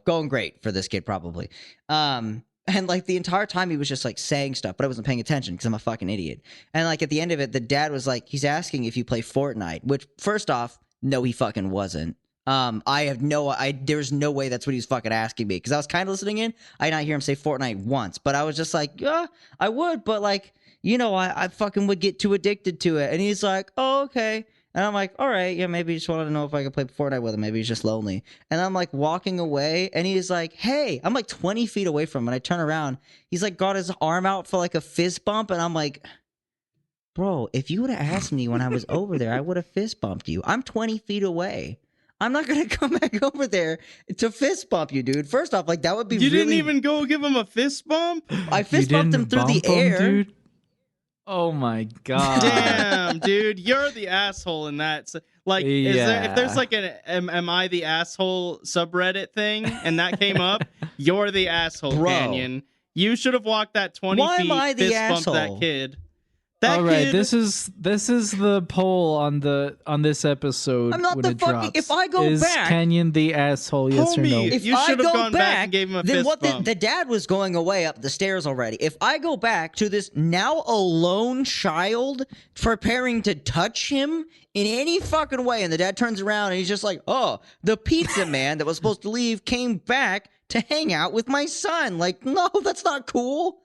going great for this kid probably. And like the entire time he was just like saying stuff, but I wasn't paying attention because I'm a fucking idiot. And like at the end of it, the dad was like, he's asking if you play Fortnite, which first off, no, he fucking wasn't. There's no way that's what he's fucking asking me, because I was kind of listening in. I did not hear him say Fortnite once, but I was just like, yeah, I would, but like, I fucking would get too addicted to it. And he's like, oh, okay. And I'm like, all right, yeah, maybe he just wanted to know if I could play Fortnite with him. Maybe he's just lonely. And I'm like walking away, and he's like, hey, I'm like 20 feet away from him. And I turn around. He's like got his arm out for like a fist bump. And I'm like, bro, if you would have asked me when I was over there, I would have fist bumped you. I'm 20 feet away. I'm not going to come back over there to fist bump you, dude. First off, like that would be You didn't even go give him a fist bump? I fist bumped him through the air. Dude? Oh my god! Damn, dude, you're the asshole in that. Like, if there's like an "Am I the asshole" subreddit thing, and that came up, you're the asshole, bro. Canyon. You should have walked that 20 Why feet, am I the fist asshole? bumped that kid. All right, this is the poll on this episode. I'm not when the it fucking. drops. If I go is back, Canyon the asshole? Yes or no? Homie, if you I should have go gone back and gave him a then fist what? bump. The dad was going away up the stairs already. If I go back to this now alone child preparing to touch him in any fucking way, and the dad turns around and he's just like, "Oh, the pizza man that was supposed to leave came back to hang out with my son." Like, no, that's not cool.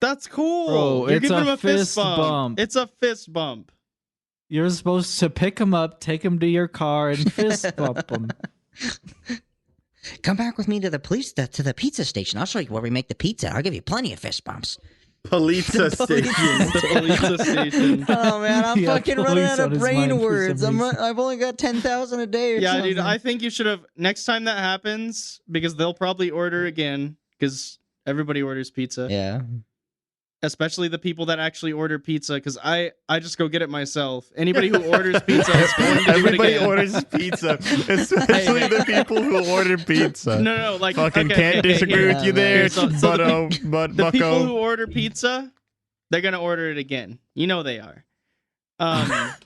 That's cool. Bro, You're it's giving a him a fist fist bump. bump. It's a fist bump. You're supposed to pick him up, take him to your car, and fist bump him. Come back with me to the pizza station. I'll show you where we make the pizza. I'll give you plenty of fist bumps. Pizza station. The pizza station. Oh man, I'm Yeah, fucking running out police on of his brain mind for words. some reason. I've only got 10,000 a day or Yeah, something. dude, I think you should have, next time that happens, because they'll probably order again, because everybody orders pizza. Yeah. Especially the people that actually order pizza, because I just go get it myself. Anybody who orders pizza is going to do it Everybody again. orders pizza, especially the people who order pizza. No, like Fucking okay, can't okay, disagree here. with you there, So the but The people who bucko. order pizza, they're gonna order it again. You know they are.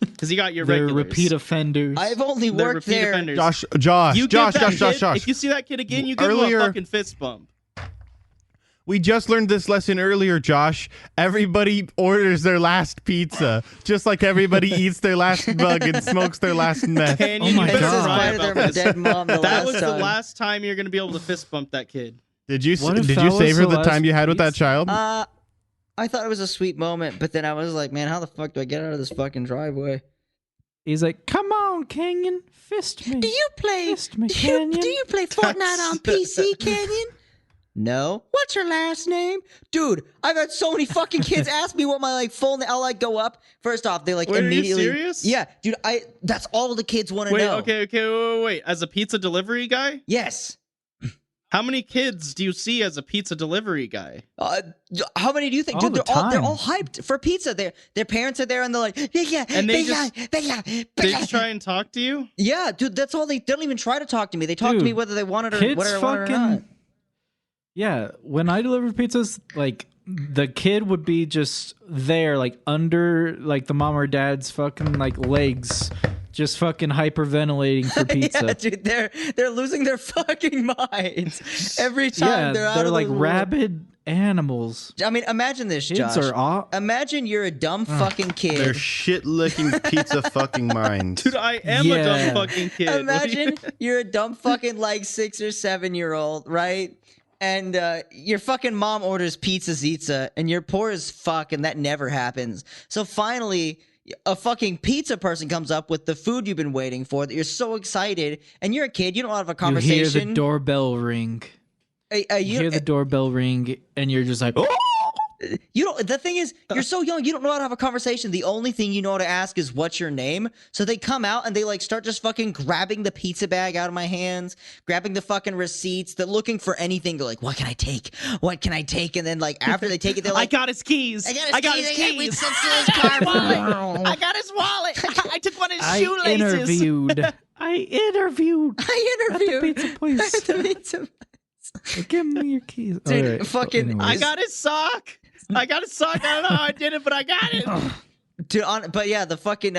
Because you got your They're regulars. repeat offenders. I've only They're worked repeat there. offenders. Josh. If you see that kid again, you give him Earlier- a fucking fist bump. We just learned this lesson earlier, Josh. Everybody orders their last pizza, just like everybody eats their last bug and smokes their last meth. Canyon, Oh you my better God. cry Their about this. dead mom the That last was time. the last time you're gonna be able to fist bump that kid. Did you What if that was savor the the last time you had with that pizza? child? I thought it was a sweet moment, but then I was like, man, how the fuck do I get out of this fucking driveway? He's like, "Come on, Canyon, fist me." Do you play? Fist me, Do Canyon. you play Fortnite on PC, Canyon? No. What's your last name, dude? I've had so many fucking kids ask me what my like full name. I'll like go up. First off, they like Wait, are you immediately. serious? Yeah, dude. That's all the kids want to Wait, know. okay, wait. As a pizza delivery guy, Yes. how many kids do you see as a pizza delivery guy? How many do you think? All Dude, the they're all time. hyped for pizza. Their parents are there and they're like, yeah, And they just try and talk to you? yeah, dude. That's all. They don't even try to talk to me. They talk to Dude, me whether they want it or kids whether I want it or fucking- not. Yeah, when I deliver pizzas, like the kid would be just there, like under like the mom or dad's fucking like legs, just fucking hyperventilating for pizza. Yeah, dude, they're losing their fucking minds every time they're out of like the room. rabid animals. I mean, imagine this, Kids Josh. are all. Imagine you're a dumb fucking kid. Their shit-licking pizza fucking minds. Dude, I am a Yeah. dumb fucking kid. Imagine you're a dumb fucking like 6 or 7 year old, right? And your fucking mom orders pizza, and you're poor as fuck, and that never happens. So finally, a fucking pizza person comes up with the food you've been waiting for that you're so excited, and you're a kid, you don't have a You conversation. hear the doorbell ring. You You hear the doorbell ring, and you're just like, "Oh!" You don't. The thing is, you're so young. You don't know how to have a conversation. The only thing you know how to ask is "What's your name?" So they come out and they like start just fucking grabbing the pizza bag out of my hands, grabbing the fucking receipts. They're looking for anything. They're like, "What can I take? What can I take?" And then like after they take it, they're like, I got his keys. I got his keys. We sent to his car. I got his wallet. I took one of his I shoelaces. interviewed. I interviewed. I At the interviewed. pizza place. At the pizza. Give me your keys. Dude, All right. fucking- Anyways. I got his sock. I got his sock. I don't know how I did it, but I got it. Dude, but yeah, the fucking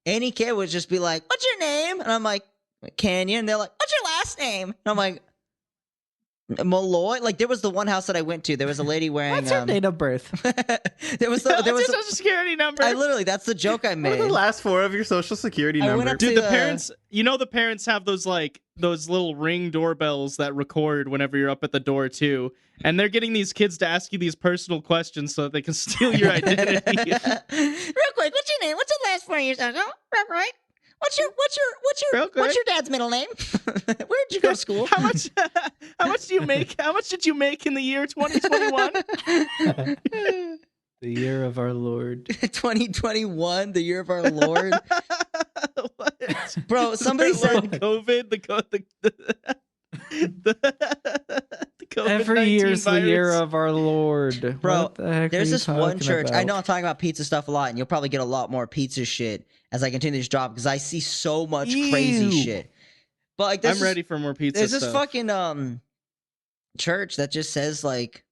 any kid would just be like, "What's your name?" And I'm like, "Canyon." And they're like, "What's your last name?" And I'm like, "Malloy." Like there was the one house that I went to. There was a lady wearing. What's your date of birth? there was What's your social security number? I literally, that's the joke I What are made. the last four of your social security I went number? up to Dude, the the- parents, the parents have those little Ring doorbells that record whenever you're up at the door too, and they're getting these kids to ask you these personal questions so that they can steal your identity. Real quick, what's your name? What's the last 4 years? Right? What's your dad's middle name? Where'd you go to school? How much? How much do you make? How much did you make in the year 2021? The year of our Lord. 2021, the year of our Lord. What? Bro, somebody said COVID. The COVID-19 Every year's the virus. year of our Lord. Bro, What the heck there's are you this one talking church. I about? know I'm talking about pizza stuff a lot, and you'll probably get a lot more pizza shit as I continue this drop because I see so much crazy Ew. shit. But like, I'm ready for more pizza There's stuff. this fucking church that just says like,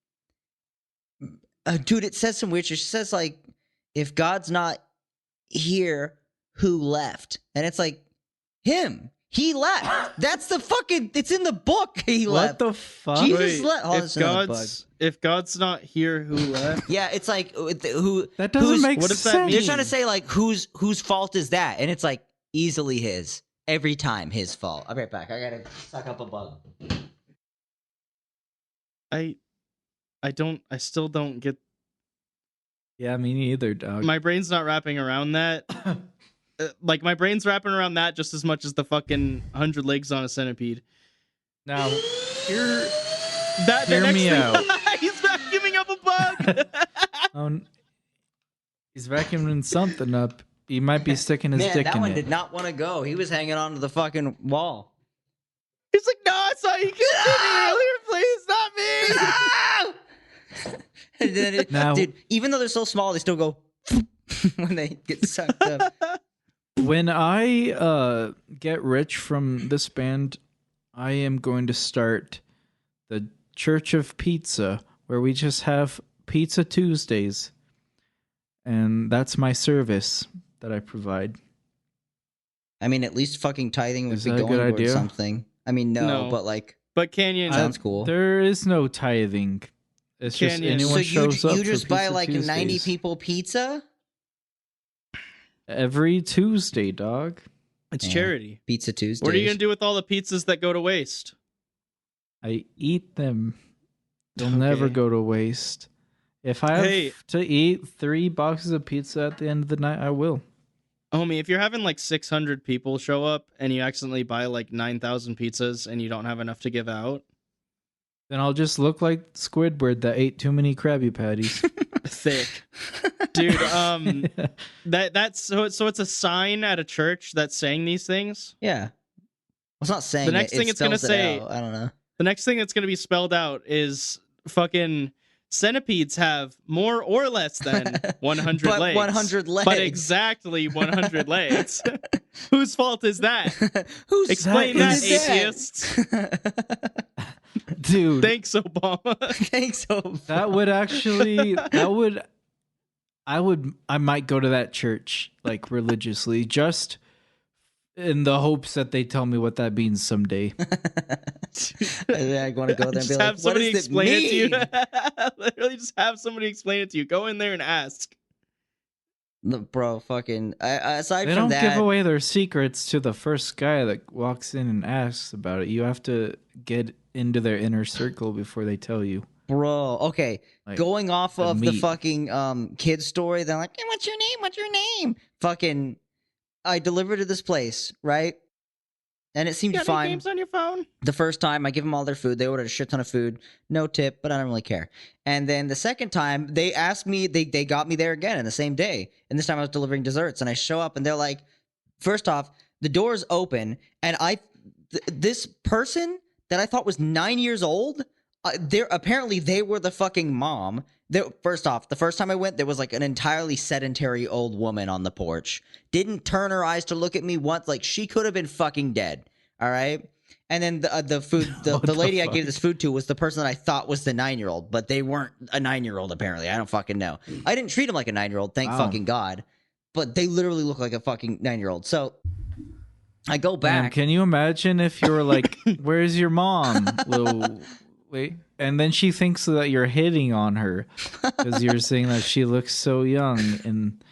dude, it says some weird shit. It says like, if God's not here, who left? And it's like, him. He left. That's the fucking. It's in the book. He What left. the fuck? Jesus Wait, left. Oh, if that's another bug. God's not here, who left? Yeah, it's like who. That doesn't who's- make what does sense. that mean? They're trying to say like whose fault is that? And it's like easily his. Every time his fault. I'll be right back. I gotta suck up a bug. I still don't get. Yeah, me neither, dog. My brain's not wrapping around that. Like my brain's wrapping around that just as much as the fucking 100 legs on a centipede. Now, here, That the Hear next me thing, out. He's vacuuming up a bug. he's vacuuming something up. He might be sticking his Man, dick that in one it. did not want to go. He was hanging on to the fucking wall. He's like, no, I saw you continue earlier. Please, not me. And then Now- dude, even though they're so small, they still go when they get sucked up. When I get rich from this band, I am going to start the Church of Pizza, where we just have Pizza Tuesdays. And that's my service that I provide. I mean, at least fucking tithing would Is be that a going good towards idea? something. I mean, no, No. but like, But Canyon, sounds cool. There is no tithing. It's just Canyon. anyone So you shows up you for just buy Pizza like 90 Tuesdays. people pizza? Every Tuesday, dog. it's Yeah. charity. Pizza Tuesdays. What are you gonna do with all the pizzas that go to waste? I eat them. They'll never Okay. go to waste. If I have Hey. to eat 3 boxes of pizza at the end of the night, I will. Homie, if you're having like 600 people show up and you accidentally buy like 9,000 pizzas and you don't have enough to give out, Then I'll just look like Squidward that ate too many Krabby Patties. thick. Dude, that's so it's a sign at a church that's saying these things. Yeah. Well, it's not saying The next it, thing it it's gonna spells it say- out. I don't know. The next thing that's going to be spelled out is fucking centipedes have more or less than 100 But legs. 100 legs. But exactly 100 legs. Whose fault is that? Who's Explain That that, is- atheists. Dude, Thanks, Obama. Thanks, Obama. that would actually I might go to that church like religiously just in the hopes that they tell me what that means someday. I want to go there and be Just like, have what somebody does it explain it to you. mean? Literally, just have somebody explain it to you. Go in there and ask. Bro, fucking. Aside They from don't that, give away their secrets to the first guy that walks in and asks about it. You have to get into their inner circle before they tell you. bro. Okay, Like, going off the of the meat. fucking kid story, they're like, hey, what's your name? What's your name? Fucking, I delivered to this place, right? and it seemed You got fine. any games on your phone? The first time, I give them all their food. They ordered a shit ton of food, no tip, but I don't really care. And then the second time, they asked me, they got me there again in the same day. And this time I was delivering desserts, and I show up, and they're like, first off, the door's open, and this person that I thought was 9 years old, apparently they were the fucking mom. First off, the first time I went, there was like an entirely sedentary old woman on the porch. Didn't turn her eyes to look at me once. Like, she could have been fucking dead. All right. And then the lady I gave this food to was the person that I thought was the 9-year-old, but they weren't a 9-year-old apparently. I don't fucking know. I didn't treat them like a 9-year-old, thank fucking God. But they literally look like a fucking 9-year-old. So I go back. Man, can you imagine if you were like, "Where's your mom?" Wait, and then she thinks that you're hitting on her because you're saying that she looks so young, and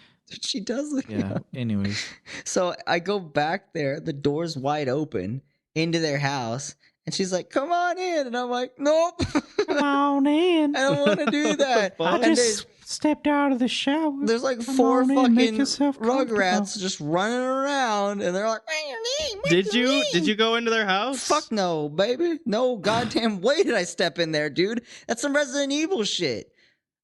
she does look young. Anyways, so I go back there. The door's wide open into their house, and she's like, "Come on in," and I'm like, "Nope, come on in. I don't want to do that." I just stepped out of the shower. There's like 4 fucking rugrats just running around, and they're like, Did you go into their house? Fuck no, baby. No goddamn way did I step in there, dude. That's some Resident Evil shit.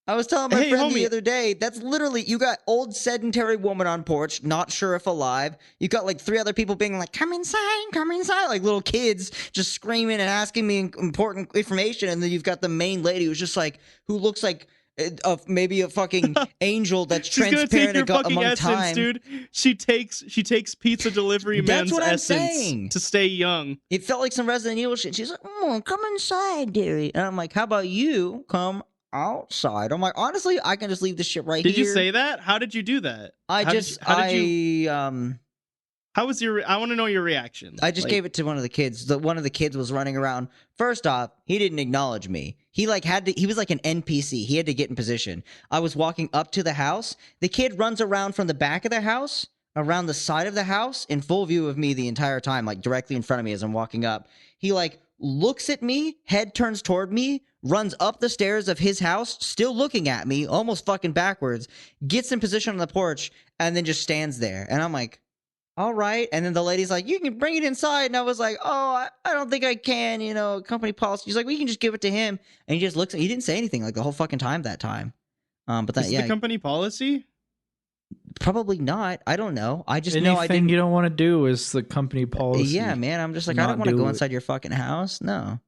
I was telling my friend the other day, that's literally, you got old sedentary woman on porch, not sure if alive. You got like 3 other people being like, come inside, like little kids just screaming and asking me important information. And then you've got the main lady who's just like, who looks like maybe a fucking angel that's transparent among time. Dude. She takes pizza delivery man's essence to stay young. It felt like some Resident Evil shit. She's like, come inside, dearie. And I'm like, how about you come outside? I'm like, honestly, I can just leave this shit right here. Did you say that? How did you do that? How was your? I want to know your reaction. I just gave it to one of the kids. One of the kids was running around. First off, he didn't acknowledge me. He was like an NPC. He had to get in position. I was walking up to the house. The kid runs around from the back of the house, around the side of the house, in full view of me the entire time, like directly in front of me as I'm walking up. He like looks at me, head turns toward me, runs up the stairs of his house, still looking at me, almost fucking backwards, gets in position on the porch, and then just stands there. And I'm like, all right. And then the lady's like, you can bring it inside. And I was like, oh, I don't think I can, company policy. She's like, well, you can just give it to him. And he just looks, he didn't say anything like the whole fucking time that time. But that, is it the company policy? Probably not. I don't know. I just know I didn't. You don't want to do is the company policy. Yeah, man. I'm just like, I don't want to go inside your fucking house. No.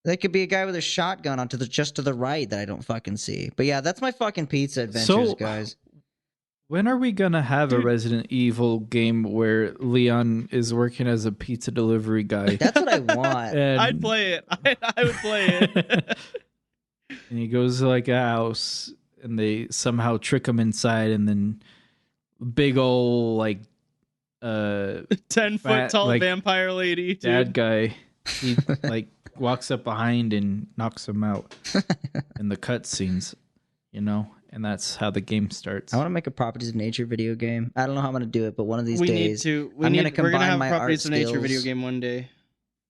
There could be a guy with a shotgun just to the right that I don't fucking see. But yeah, that's my fucking pizza adventures, guys. When are we gonna have a Resident Evil game where Leon is working as a pizza delivery guy? That's what I want. I'd play it. I would play it. And he goes to like a house, and they somehow trick him inside, and then big old like 10-foot tall like, vampire lady, dude. Bad guy. He like walks up behind and knocks him out in the cutscenes, And that's how the game starts. I want to make a Properties of Nature video game. I don't know how I'm going to do it, but one of these days, we're going to have a Properties of Nature video game one day.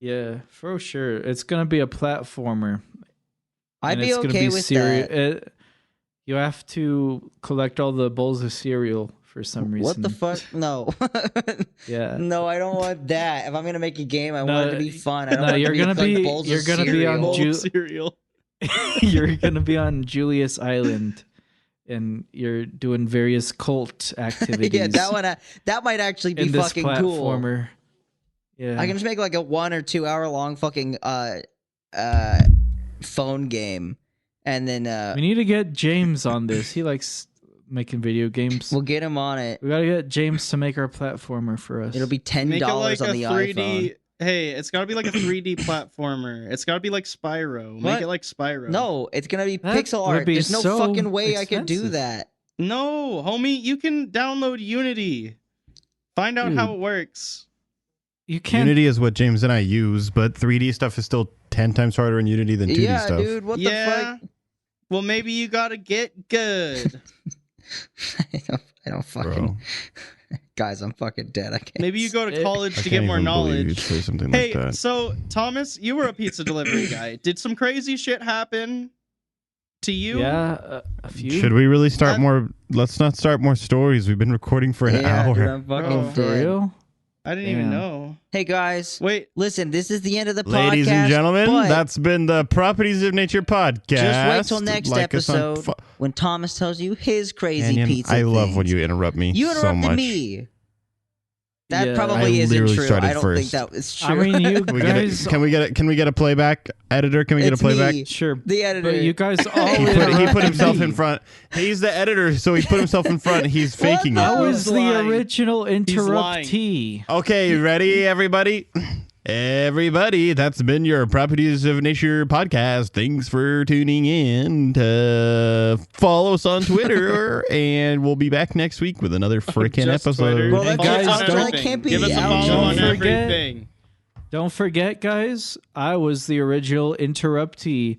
Yeah, for sure. It's going to be a platformer. I'd be okay with that. You have to collect all the bowls of cereal for some reason. What the fuck? No. Yeah. No, I don't want that. If I'm going to make a game, I want it to be fun. I don't want it to be like bowls of cereal. You're going to be on Julius Island. And you're doing various cult activities. Yeah, that might actually be fucking platformer. Cool. Yeah, I can just make like a 1 or 2 hour long fucking phone game, and then we need to get James on this. He likes making video games. We'll get him on it. We gotta get James to make our platformer for us. It'll be $10 like on the 3D, iPhone. Hey, it's gotta be like a 3D platformer. It's gotta be like Spyro. Make it like Spyro. No, it's gonna be pixel art. There's no fucking way I could do that. No, homie, you can download Unity. Find out how it works. You can't. Unity is what James and I use, but 3D stuff is still 10 times harder in Unity than 2D stuff. Yeah, dude, what the fuck? Well, maybe you gotta get good. I don't fucking... Bro. Guys, I'm fucking dead. I can't. Maybe you go to college to get more knowledge. Say something like that. So Thomas, you were a pizza delivery guy. Did some crazy shit happen to you? Yeah, a few. Should we really start more? Let's not start more stories. We've been recording for an hour. Dude, I'm fucking for real? I didn't even know. Hey guys, Wait. listen, this is the end of the podcast. Ladies and gentlemen, but that's been the Properties of Nature podcast. just wait till next Like us on episode when Thomas tells you his crazy Canyon, pizza I love things. when you interrupt me You so interrupted much. me. That Yeah. probably I isn't literally true. started I don't first. think that was true. I mean, you Can we get guys. can we get a playback editor? Can we get a It's playback? me, Sure, the editor. but you guys all He interrupted put himself me. in front. He's the editor, so he put himself in front. He's faking the- it. I was He's the lying. original lying. interruptee. Okay, ready, everybody? Everybody, that's been your Properties of Nature podcast. Thanks for tuning in. Follow us on Twitter, and we'll be back next week with another freaking Just episode. Twitter. Well, that Follow us guys, on don't- everything. can't be Give us a out. follow Don't on forget. everything. Don't forget, guys, I was the original interruptee.